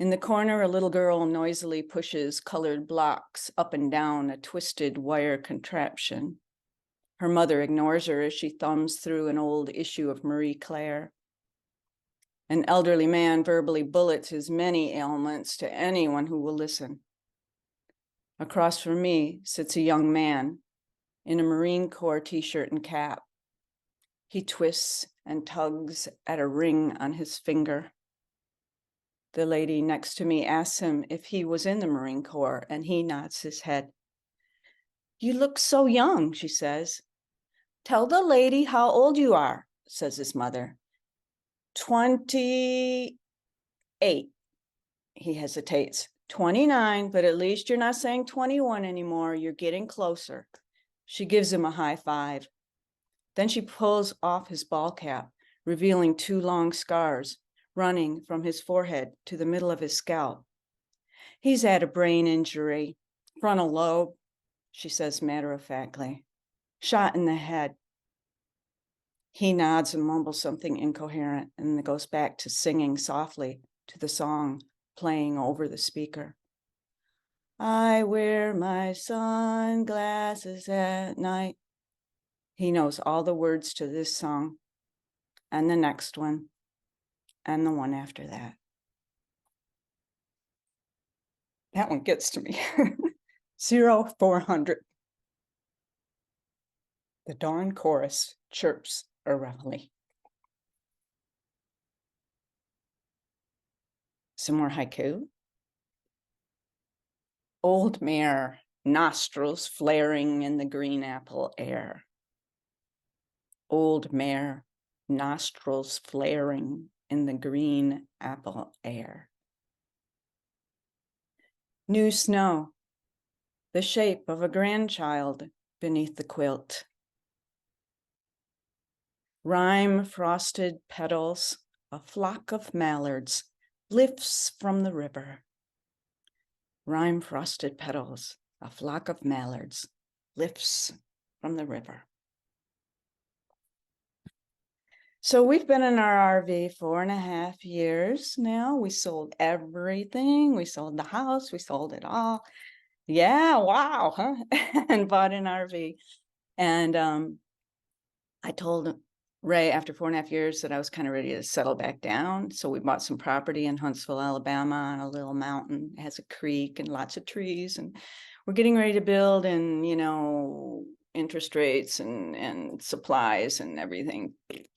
In the corner, a little girl noisily pushes colored blocks up and down a twisted wire contraption. Her mother ignores her as she thumbs through an old issue of Marie Claire. An elderly man verbally bullets his many ailments to anyone who will listen. Across from me sits a young man in a Marine Corps t-shirt and cap. He twists and tugs at a ring on his finger. The lady next to me asks him if he was in the Marine Corps, and he nods his head. "You look so young," she says. "Tell the lady how old you are," says his mother. 28. He hesitates. 29, but at least you're not saying 21 anymore. You're getting closer. She gives him a high five. Then she pulls off his ball cap, revealing 2 long scars running from his forehead to the middle of his scalp. "He's had a brain injury, frontal lobe," she says matter-of-factly. "Shot in the head." He nods and mumbles something incoherent and then goes back to singing softly to the song playing over the speaker. "I wear my sunglasses at night." He knows all the words to this song and the next one and the one after that. That one gets to me. 0400. The dawn chorus chirps a reveille. Some more haiku. Old mare, nostrils flaring in the green apple air. Old mare, nostrils flaring in the green apple air. New snow, the shape of a grandchild beneath the quilt. Rime frosted petals, a flock of mallards lifts from the river. Rime frosted petals, a flock of mallards lifts from the river. So we've been in our RV 4.5 years now. We sold everything. We sold the house. We sold it all. Yeah, wow, huh? And bought an RV. And I told Ray after 4.5 years that I was kind of ready to settle back down. So we bought some property in Huntsville, Alabama, on a little mountain. It has a creek and lots of trees. And we're getting ready to build, and, you know, interest rates and supplies and everything.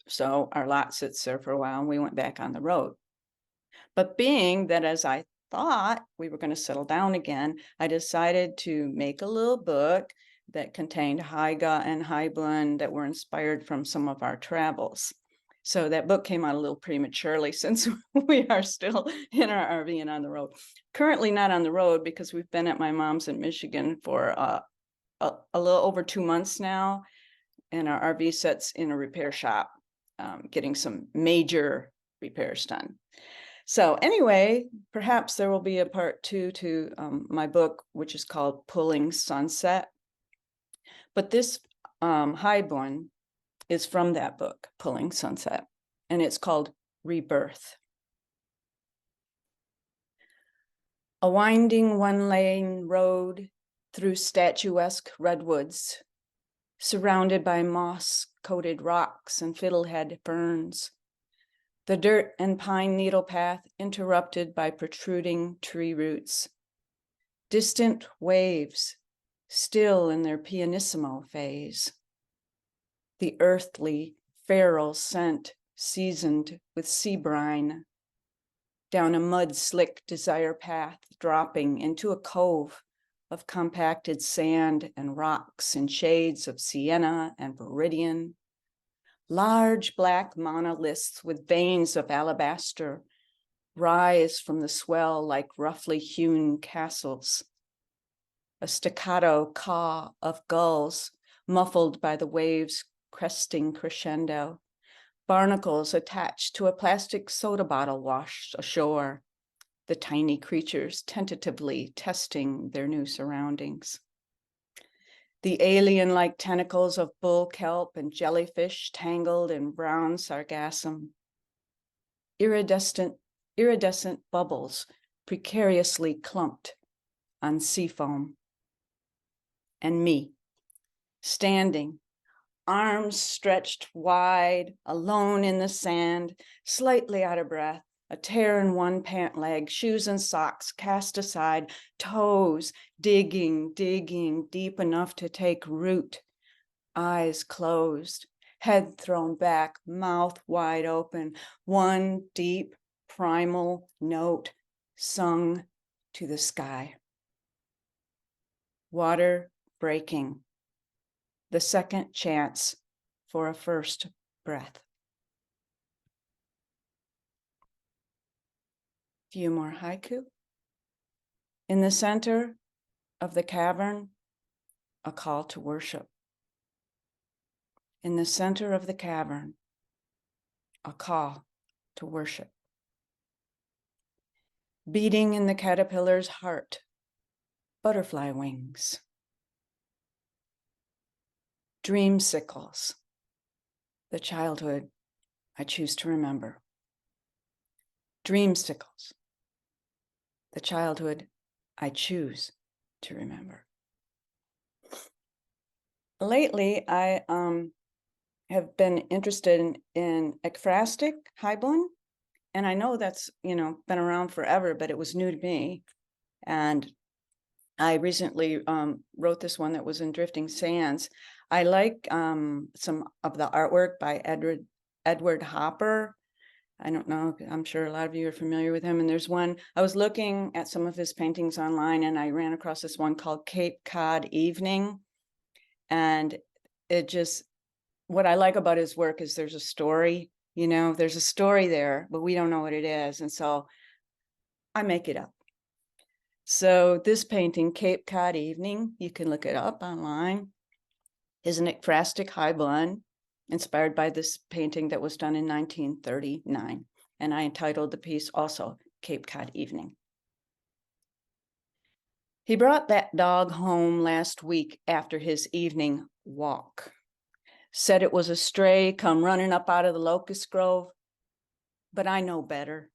So our lot sits there for a while, and we went back on the road. But being that, as I thought we were going to settle down again, I decided to make a little book that contained Haiga and Heiblen that were inspired from some of our travels. So that book came out a little prematurely, since we are still in our RV and on the road. Currently not on the road because we've been at my mom's in Michigan for a little over 2 months now, and our RV sits in a repair shop getting some major repairs done. So anyway, perhaps there will be a part 2 to my book, which is called Pulling Sunset. But this high one is from that book, Pulling Sunset, and it's called Rebirth. A winding one-lane road through statuesque redwoods, surrounded by moss-coated rocks and fiddlehead ferns. The dirt and pine needle path interrupted by protruding tree roots. Distant waves, still in their pianissimo phase. The earthly, feral scent seasoned with sea brine. Down a mud-slick desire path, dropping into a cove of compacted sand and rocks in shades of sienna and viridian. Large black monoliths with veins of alabaster rise from the swell like roughly hewn castles. A staccato caw of gulls muffled by the waves cresting crescendo. Barnacles attached to a plastic soda bottle washed ashore, the tiny creatures tentatively testing their new surroundings. The alien-like tentacles of bull kelp and jellyfish tangled in brown sargassum. Iridescent bubbles precariously clumped on sea foam. And me, standing, arms stretched wide, alone in the sand, slightly out of breath, a tear in one pant leg, shoes and socks cast aside, toes digging deep enough to take root, eyes closed, head thrown back, mouth wide open, one deep primal note sung to the sky. Water breaking. The second chance for a first breath. Few more haiku. In the center of the cavern, a call to worship. In the center of the cavern, a call to worship. Beating in the caterpillar's heart, butterfly wings. Dreamsicles, the childhood I choose to remember. Dreamsicles, the childhood I choose to remember. Lately, I have been interested in ekphrastic Heiblin, and I know that's been around forever, but it was new to me. And I recently wrote this one that was in Drifting Sands. I like some of the artwork by Edward Hopper. I don't know, I'm sure a lot of you are familiar with him. And there's one, I was looking at some of his paintings online and I ran across this one called Cape Cod Evening. And it just, what I like about his work is there's a story, there's a story there, but we don't know what it is. And so I make it up. So this painting, Cape Cod Evening, you can look it up online, is an ekphrastic Heiblin inspired by this painting that was done in 1939. And I entitled the piece also Cape Cod Evening. He brought that dog home last week after his evening walk. Said it was a stray come running up out of the locust grove, but I know better.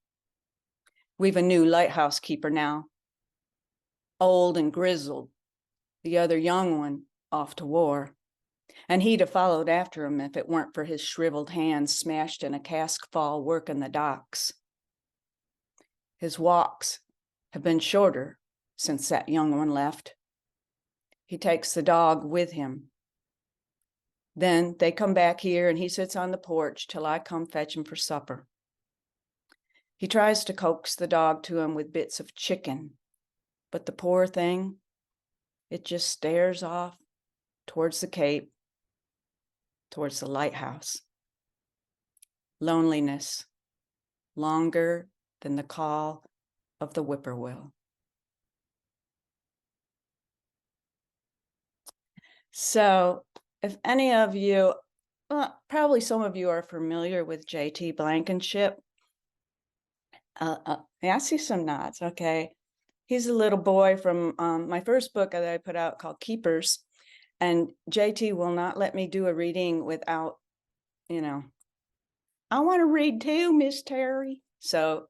We've a new lighthouse keeper now, old and grizzled, the other young one off to war. And he'd have followed after him if it weren't for his shriveled hands smashed in a cask fall working the docks. His walks have been shorter since that young one left. He takes the dog with him. Then they come back here and he sits on the porch till I come fetch him for supper. He tries to coax the dog to him with bits of chicken, but the poor thing, it just stares off towards the Cape, towards the lighthouse. Loneliness, longer than the call of the whippoorwill. So if any of you Probably some of you are familiar with J.T. Blankenship. Yeah, I see some nods. Okay. He's a little boy from my first book that I put out called Keepers. And JT will not let me do a reading without, I want to read too, Miss Terry. So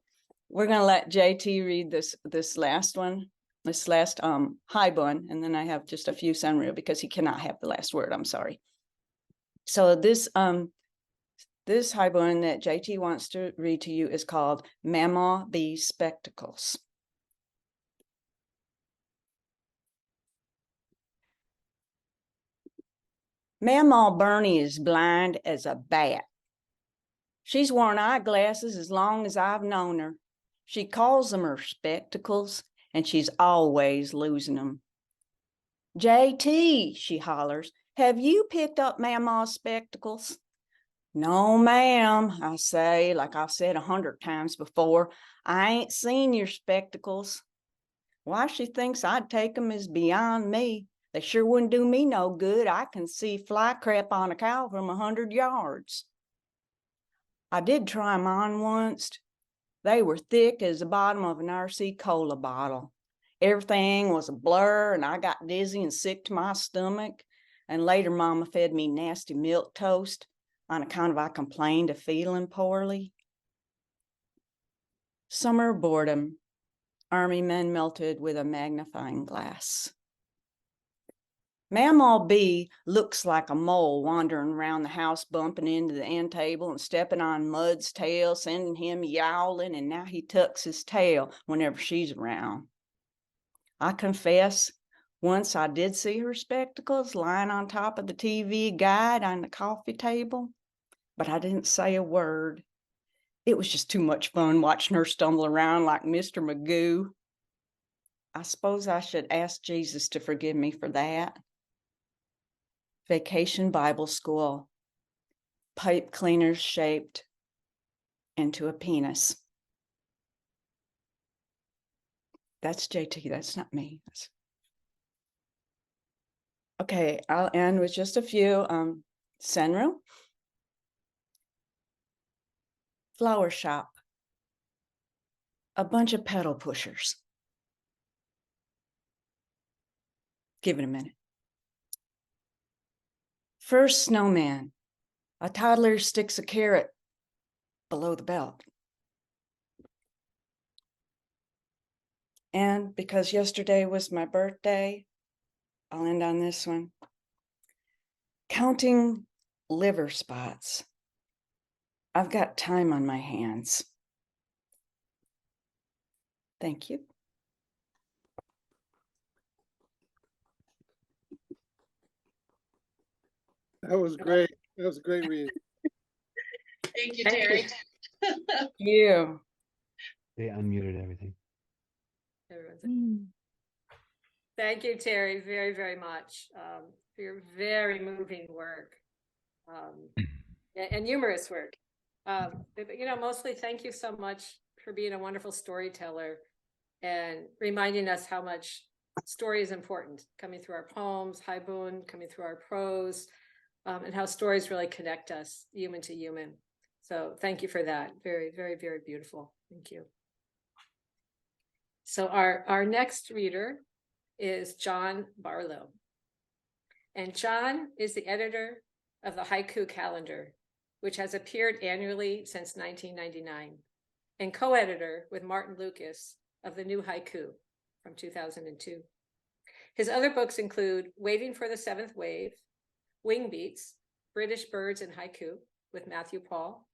we're going to let JT read this last one, this last Haiku, and then I have just a few Senryu because he cannot have the last word. I'm sorry. So this Haiku that JT wants to read to you is called Mama Be Spectacles. Mama Bernie is blind as a bat. She's worn eyeglasses as long as I've known her. She calls them her spectacles, and she's always losing them. JT, she hollers, have you picked up Mama's spectacles? No, ma'am, I say, like I've said 100 times before, I ain't seen your spectacles. Why she thinks I'd take them is beyond me. They sure wouldn't do me no good. I can see fly crap on a cow from 100 yards. I did try them on once. They were thick as the bottom of an RC Cola bottle. Everything was a blur, and I got dizzy and sick to my stomach. And later, Mama fed me nasty milk toast on account of I complained of feeling poorly. Summer boredom. Army men melted with a magnifying glass. Mamaw B looks like a mole wandering around the house, bumping into the end table and stepping on Mud's tail, sending him yowling, and now he tucks his tail whenever she's around. I confess, once I did see her spectacles lying on top of the TV guide on the coffee table, but I didn't say a word. It was just too much fun watching her stumble around like Mr. Magoo. I suppose I should ask Jesus to forgive me for that. Vacation Bible School. Pipe cleaners shaped into a penis. That's JT, that's not me. Okay, I'll end with just a few. Senryu. Flower shop. A bunch of pedal pushers. Give it a minute. First snowman. A toddler sticks a carrot below the belt. And because yesterday was my birthday, I'll end on this one. Counting liver spots. I've got time on my hands. Thank you. That was great. That was a great read. Thank you, Thank you. Terry. You. They unmuted everything. Thank you, Terry, very, very much for your very moving work and humorous work. But, mostly thank you so much for being a wonderful storyteller and reminding us how much story is important, coming through our poems, haibun, coming through our prose, and how stories really connect us human to human. So thank you for that. Very, very, very beautiful. Thank you. So our next reader is John Barlow. And John is the editor of the Haiku calendar, which has appeared annually since 1999, and co-editor with Martin Lucas of the New Haiku from 2002. His other books include Waiting for the Seventh Wave, Wing Beats, British Birds in Haiku with Matthew Paul,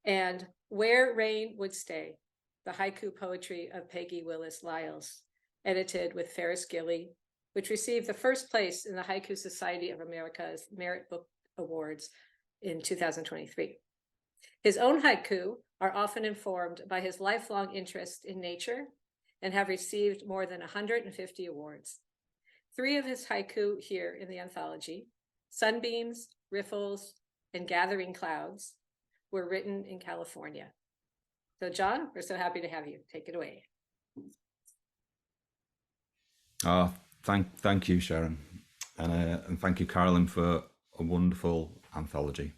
and Where Rain Would Stay, the haiku poetry of Peggy Willis Lyles, edited with Ferris Gilly, which received the first place in the Haiku Society of America's Merit Book Awards in 2023. His own haiku are often informed by his lifelong interest in nature and have received more than 150 awards. 3 of his haiku here in the anthology, Sunbeams, Riffles, and Gathering Clouds, were written in California. So John, we're so happy to have you. Take it away. Thank you, Sharon, and thank you, Carolyn, for a wonderful anthology.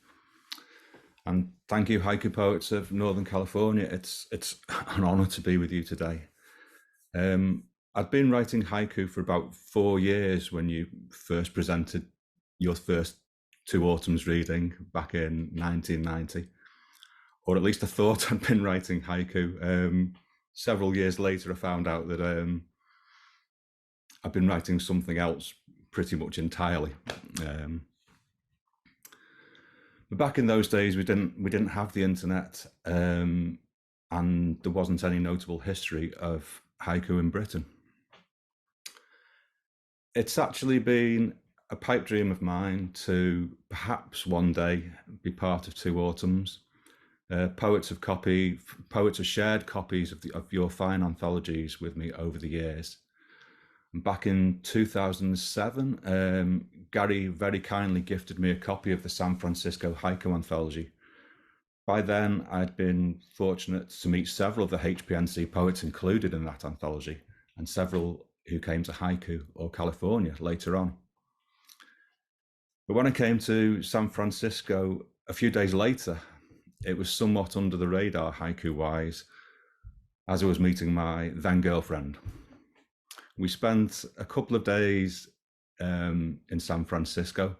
And thank you, haiku poets of Northern California. It's an honor to be with you today. I'd been writing haiku for about 4 years when you first presented your first Two Autumns reading back in 1990. Or at least I thought I'd been writing haiku. Several years later, I found out that I've been writing something else pretty much entirely. But back in those days, we didn't have the internet, and there wasn't any notable history of haiku in Britain. It's actually been a pipe dream of mine to perhaps one day be part of Two Autumns. Poets have shared copies of your fine anthologies with me over the years. And back in 2007, Gary very kindly gifted me a copy of the San Francisco Haiku Anthology. By then, I'd been fortunate to meet several of the HPNC poets included in that anthology, and several who came to Haiku or California later on. But when I came to San Francisco a few days later, it was somewhat under the radar haiku-wise, as I was meeting my then girlfriend. We spent a couple of days in San Francisco,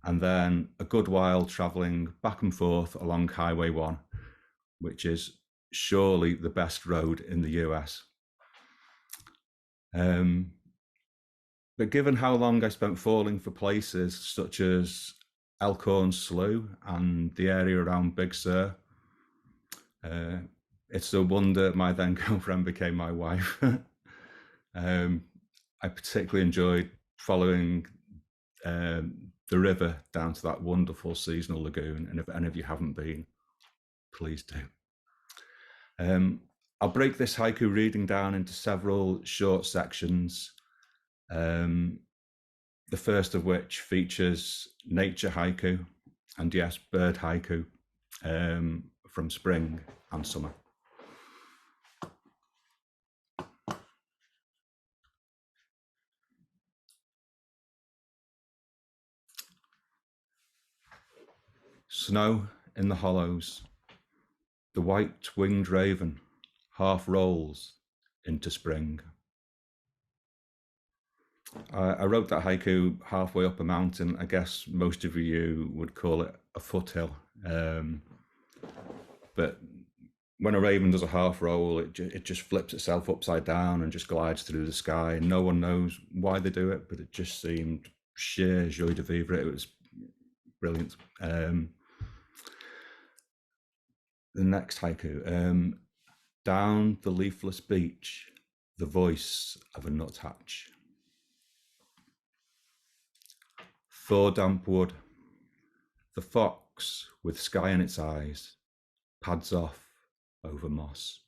and then a good while traveling back and forth along Highway 1, which is surely the best road in the US. But given how long I spent falling for places such as Elkhorn Slough and the area around Big Sur, it's a wonder my then girlfriend became my wife. I particularly enjoyed following the river down to that wonderful seasonal lagoon, and if any of you haven't been, please do. I'll break this haiku reading down into several short sections, the first of which features nature haiku, and yes, bird haiku from spring and summer. Snow in the hollows, the white-winged raven half rolls into spring. I wrote that haiku halfway up a mountain. I guess most of you would call it a foothill. But when a raven does a half roll, it just flips itself upside down and just glides through the sky. And no one knows why they do it, but it just seemed sheer joie de vivre. It was brilliant. The next haiku, down the leafless beach, the voice of a nuthatch. Thaw damp wood, the fox with sky in its eyes, pads off over moss.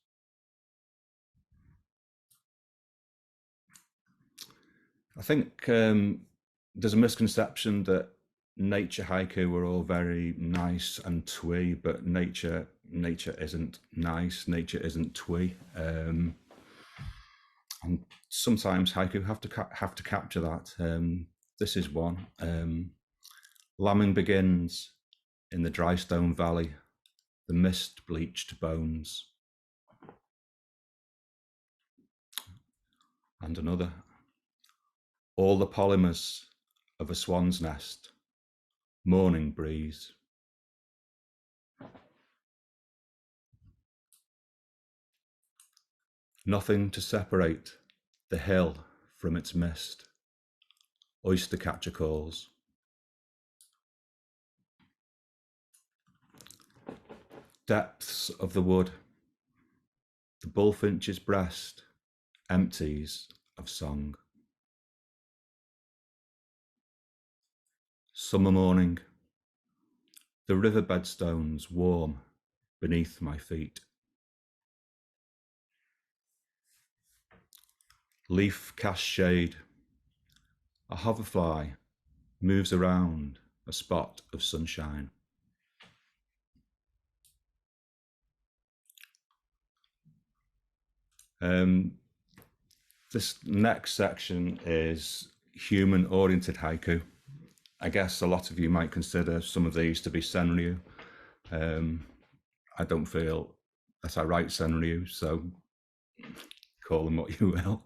I think there's a misconception that nature haiku were all very nice and twee, but nature isn't nice, nature isn't twee, and sometimes haiku have to capture that. This is one. Lambing begins in the dry stone valley, the mist bleached bones. And another. All the polymers of a swan's nest, morning breeze. Nothing to separate the hill from its mist. Oyster catcher calls. Depths of the wood, the bullfinch's breast empties of song. Summer morning, the riverbed stones warm beneath my feet. Leaf cast shade, a hoverfly moves around a spot of sunshine. This next section is human-oriented haiku. I guess a lot of you might consider some of these to be senryu. I don't feel that I write senryu, so call them what you will.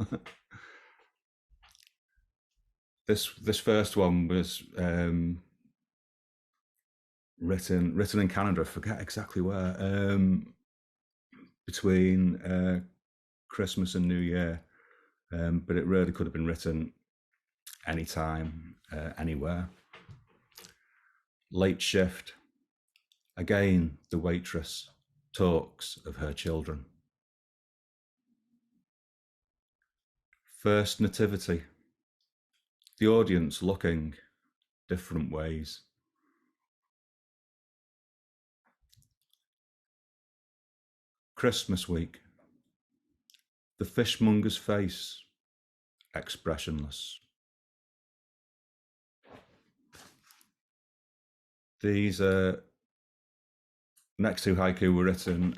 This first one was written in Canada. I forget exactly where. Between Christmas and New Year, but it really could have been written anytime, anywhere. Late shift. Again, the waitress talks of her children. First nativity. The audience looking different ways. Christmas week. The fishmonger's face, expressionless. These next two haiku were written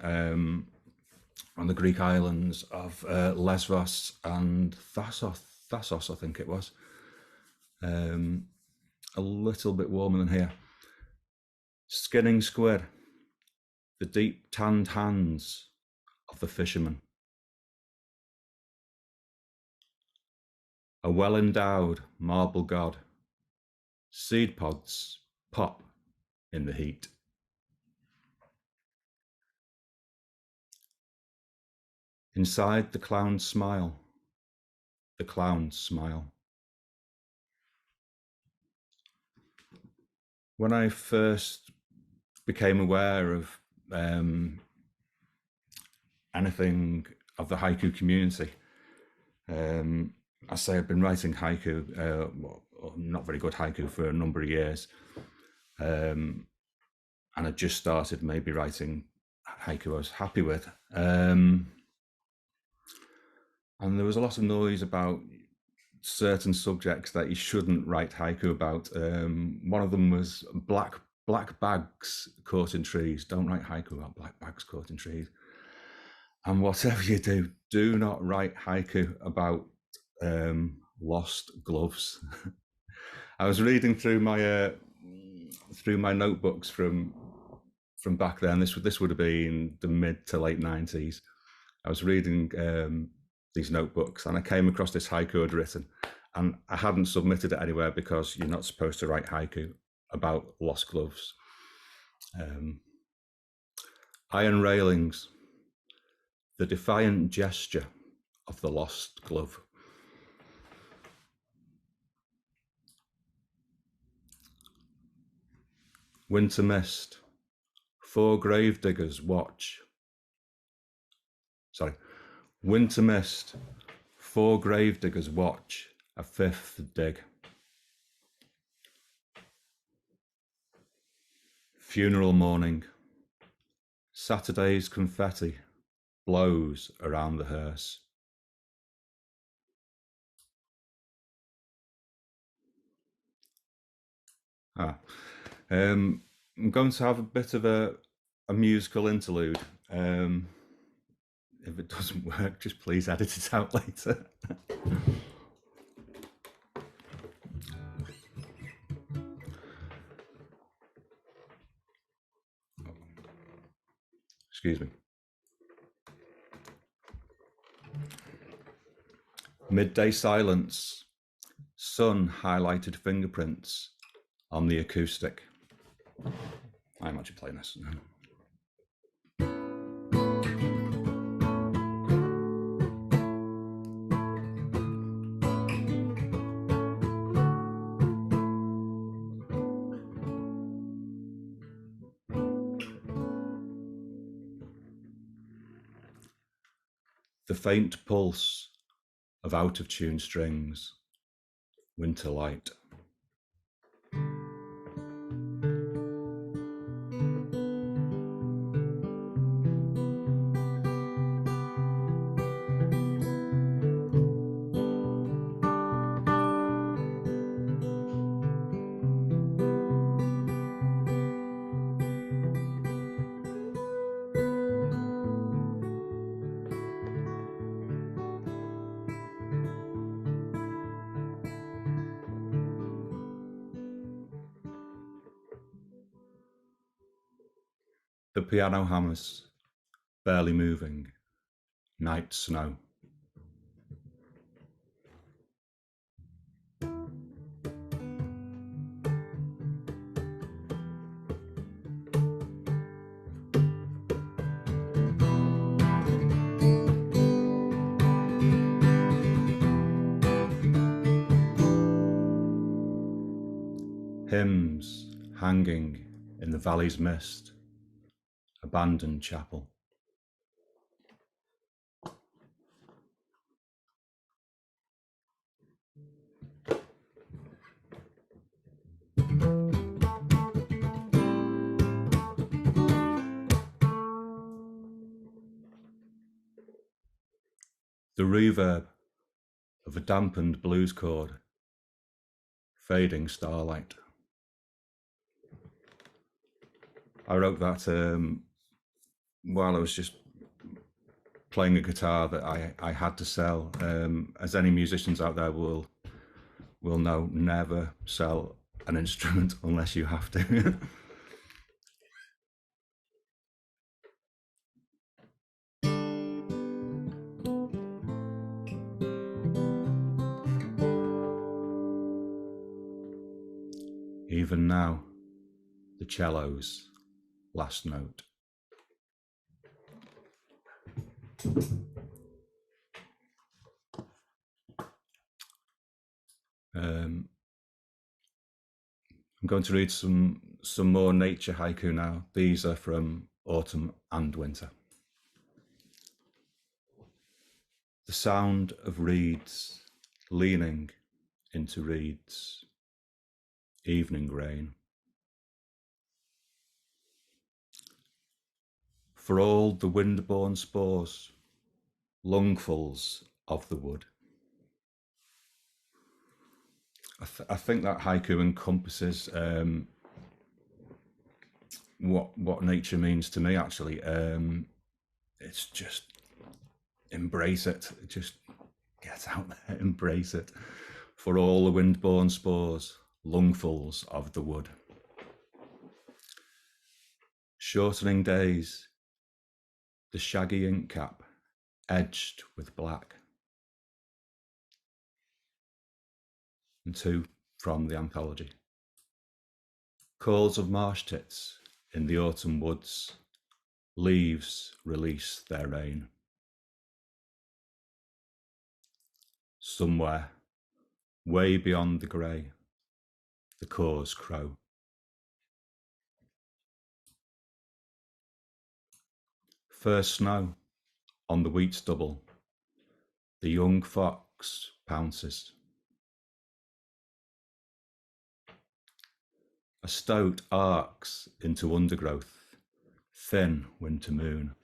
on the Greek islands of Lesbos and Thassos, I think it was. A little bit warmer than here. Skinning squid. The deep tanned hands of the fisherman. A well-endowed marble god. Seed pods pop in the heat. Inside the clown's smile. The clown's smile. When I first became aware of anything of the haiku community, I say I've been writing haiku, not very good haiku, for a number of years, and I just started maybe writing haiku I was happy with, and there was a lot of noise about certain subjects that you shouldn't write haiku about. One of them was black bags caught in trees. Don't write haiku about black bags caught in trees. And whatever you do, do not write haiku about lost gloves. I was reading through my notebooks from back then. This would have been the mid to late 90s. I was reading these notebooks and I came across this haiku I'd written, and I hadn't submitted it anywhere because you're not supposed to write haiku about lost gloves. Iron railings. The defiant gesture of the lost glove. Winter mist. Four grave diggers watch. Winter mist. Four grave diggers watch a fifth dig. Funeral morning. Saturday's confetti blows around the hearse. I'm going to have a bit of a musical interlude. If it doesn't work, just please edit it out later. Excuse me. Midday silence. Sun highlighted fingerprints on the acoustic. I'm actually playing this. The faint pulse of out-of-tune strings, winter light. piano hammers, barely moving, night snow. Hymns hanging in the valley's mist, abandoned chapel. The reverb of a dampened blues chord, fading starlight. I wrote that while I was just playing a guitar that I had to sell. As any musicians out there will know, never sell an instrument unless you have to. Even now, the cello's last note. I'm going to read some more nature haiku now. These are from autumn and winter. The sound of reeds leaning into reeds. Evening rain. For all the wind-borne spores, lungfuls of the wood. I think that haiku encompasses what nature means to me, actually. It's just embrace it. Just get out there, embrace it. For all the wind-borne spores, lungfuls of the wood. Shortening days, the shaggy ink cap edged with black. And two from the anthology. Calls of marsh tits in the autumn woods, leaves release their rain. Somewhere, way beyond the grey, the caws crow. First snow on the wheat stubble, the young fox pounces. A stoat arcs into undergrowth, thin winter moon.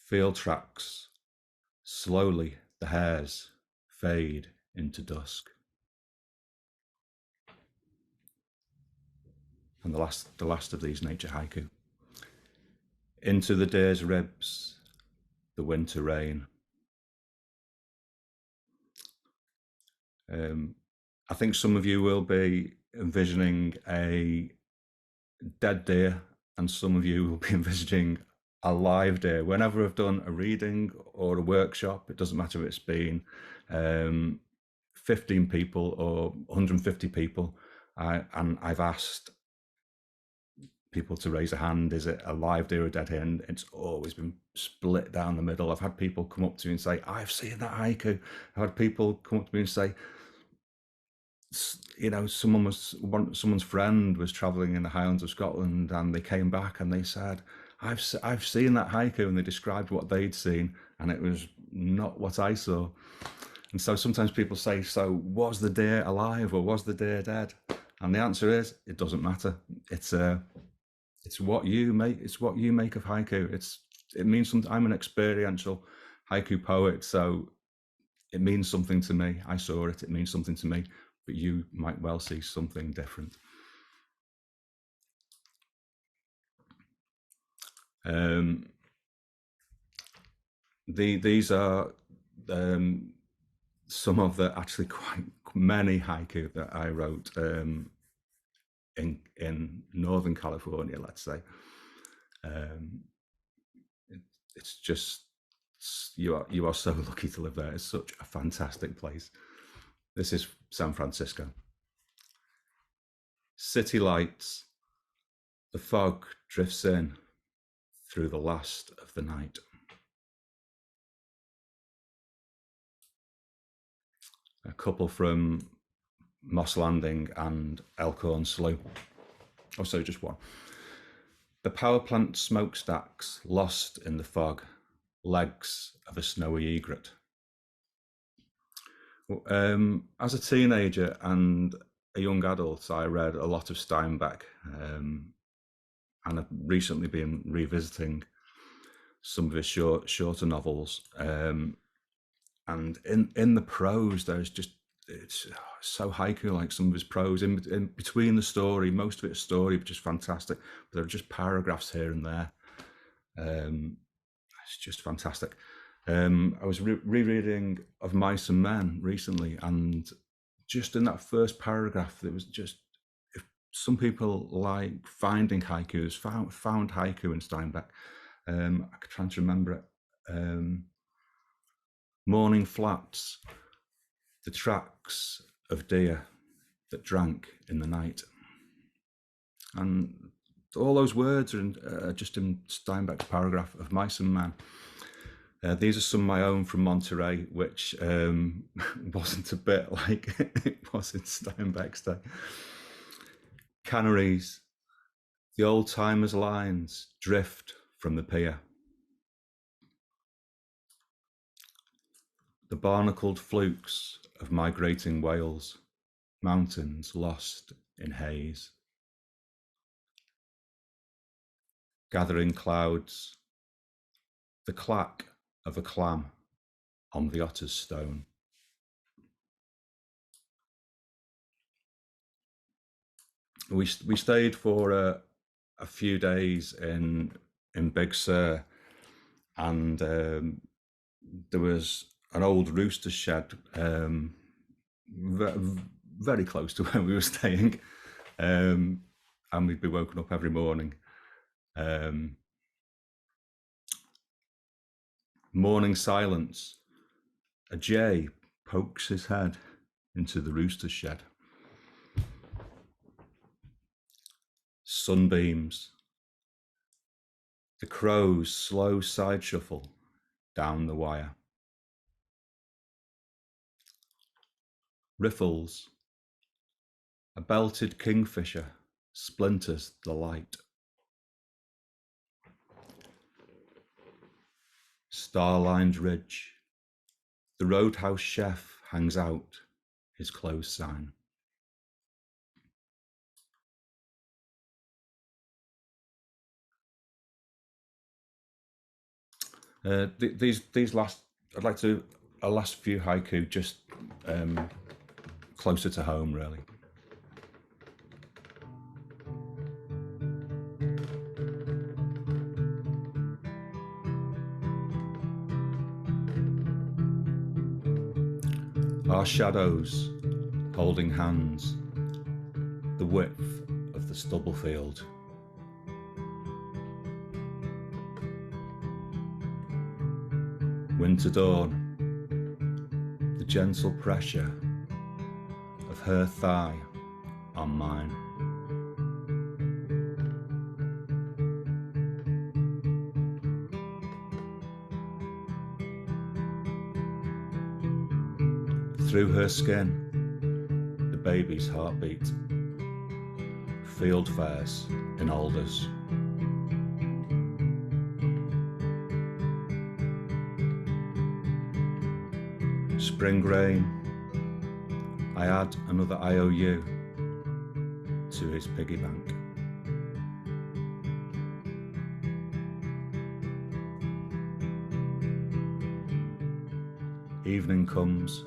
Field tracks, slowly the hares fade into dusk. And the last of these nature haiku. Into the deer's ribs, the winter rain. I think some of you will be envisioning a dead deer, and some of you will be envisioning a live deer. Whenever I've done a reading or a workshop, it doesn't matter if it's been 15 people or 150 people, and I've asked people to raise a hand, is it a live deer or a dead deer? And it's always been split down the middle. I've had people come up to me and say, I've seen that haiku. I've had people come up to me and say, you know, someone's friend was traveling in the Highlands of Scotland, and they came back and they said, I've seen that haiku, and they described what they'd seen, and it was not what I saw. And so sometimes people say, so was the deer alive or was the deer dead? And the answer is, it doesn't matter. It's what you make. It's what you make of haiku. It means something. I'm an experiential haiku poet, so it means something to me. I saw it. It means something to me. But you might well see something different. These are some of the actually quite many haiku that I wrote in Northern California, let's say. It's just, you are so lucky to live there. It's such a fantastic place. This is San Francisco. City lights, the fog drifts in through the last of the night. A couple from Moss Landing and Elkhorn Slough. Oh, sorry, just one. The power plant smokestacks lost in the fog, legs of a snowy egret. As a teenager and a young adult, I read a lot of Steinbeck, and I've recently been revisiting some of his shorter novels. And in the prose, there's just, it's so haiku like some of his prose in between the story. Most of it's story, which is fantastic, but there are just paragraphs here and there. It's just fantastic. I was rereading Of Mice and Men recently, and just in that first paragraph, there was just, if some people like finding haikus, found haiku in Steinbeck. I'm trying to remember it. Morning flats, the tracks of deer that drank in the night. And all those words are just in Steinbeck's paragraph Of Mice and Men. These are some of my own from Monterey, which wasn't a bit like it was in Steinbeck's day. Canneries, the old timers' lines drift from the pier. The barnacled flukes of migrating whales, mountains lost in haze. Gathering clouds, the clack of a clam on the otter's stone. We stayed for a few days in Big Sur, and there was an old rooster shed very close to where we were staying, and we'd be woken up every morning. Morning silence, a jay pokes his head into the rooster shed. Sunbeams, the crow's slow side shuffle down the wire. Riffles, a belted kingfisher splinters the light. Star-lined ridge, the roadhouse chef hangs out his closed sign. These last, I'd like to do a last few haiku just closer to home, really. Our shadows holding hands, the width of the stubble field. Winter dawn, the gentle pressure of her thigh on mine. Through her skin, the baby's heartbeat. Field fares in alders. Spring rain, I add another IOU to his piggy bank. Evening comes,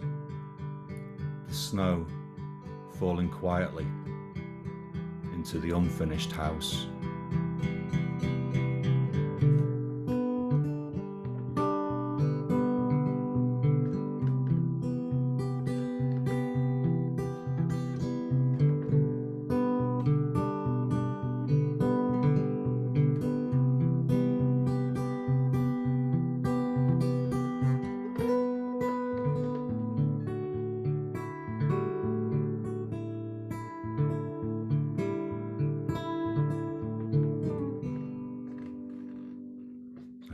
the snow falling quietly into the unfinished house.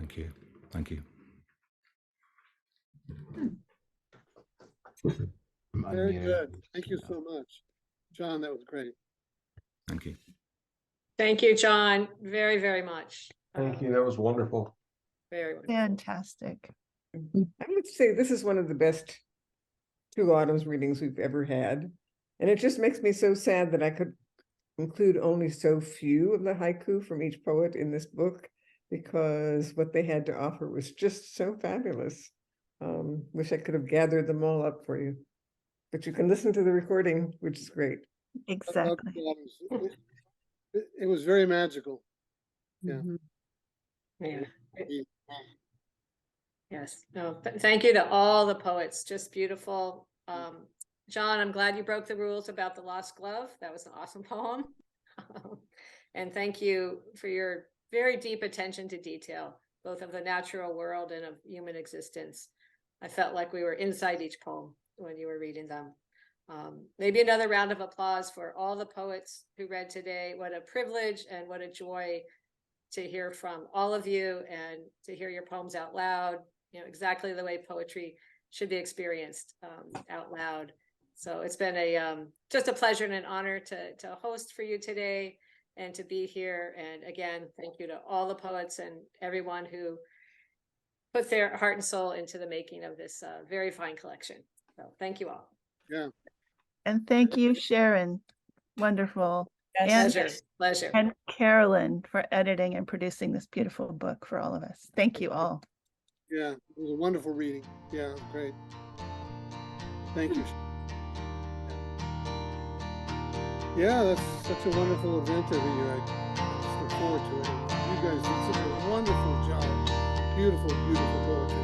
Thank you. Thank you. I'm Very unmuted. good. Thank you so much. John, that was great. Thank you. Thank you, John, very, very much. Thank you. That was wonderful. Very wonderful. Fantastic. I would say this is one of the best two autumns readings we've ever had. And it just makes me so sad that I could include only so few of the haiku from each poet in this book, because what they had to offer was just so fabulous. Wish I could have gathered them all up for you. But you can listen to the recording, which is great. Exactly. It was very magical. Yeah. Mhm. Yeah. Yes. No, thank you to all the poets. Just beautiful. John, I'm glad you broke the rules about the lost glove. That was an awesome poem. And thank you for your very deep attention to detail, both of the natural world and of human existence. I felt like we were inside each poem when you were reading them. Maybe another round of applause for all the poets who read today. What a privilege and what a joy to hear from all of you and to hear your poems out loud, you know, exactly the way poetry should be experienced out loud. So it's been a just a pleasure and an honor to host for you today and to be here. And again, thank you to all the poets and everyone who put their heart and soul into the making of this very fine collection. So thank you all. Yeah. And thank you, Sharon. Wonderful. And, Pleasure, pleasure. and Carolyn for editing and producing this beautiful book for all of us. Thank you all. Yeah. It was a wonderful reading. Yeah. Great. Thank you. Yeah, that's such a wonderful event every year. I just look forward to it. You guys did such a wonderful job. Beautiful, beautiful poetry.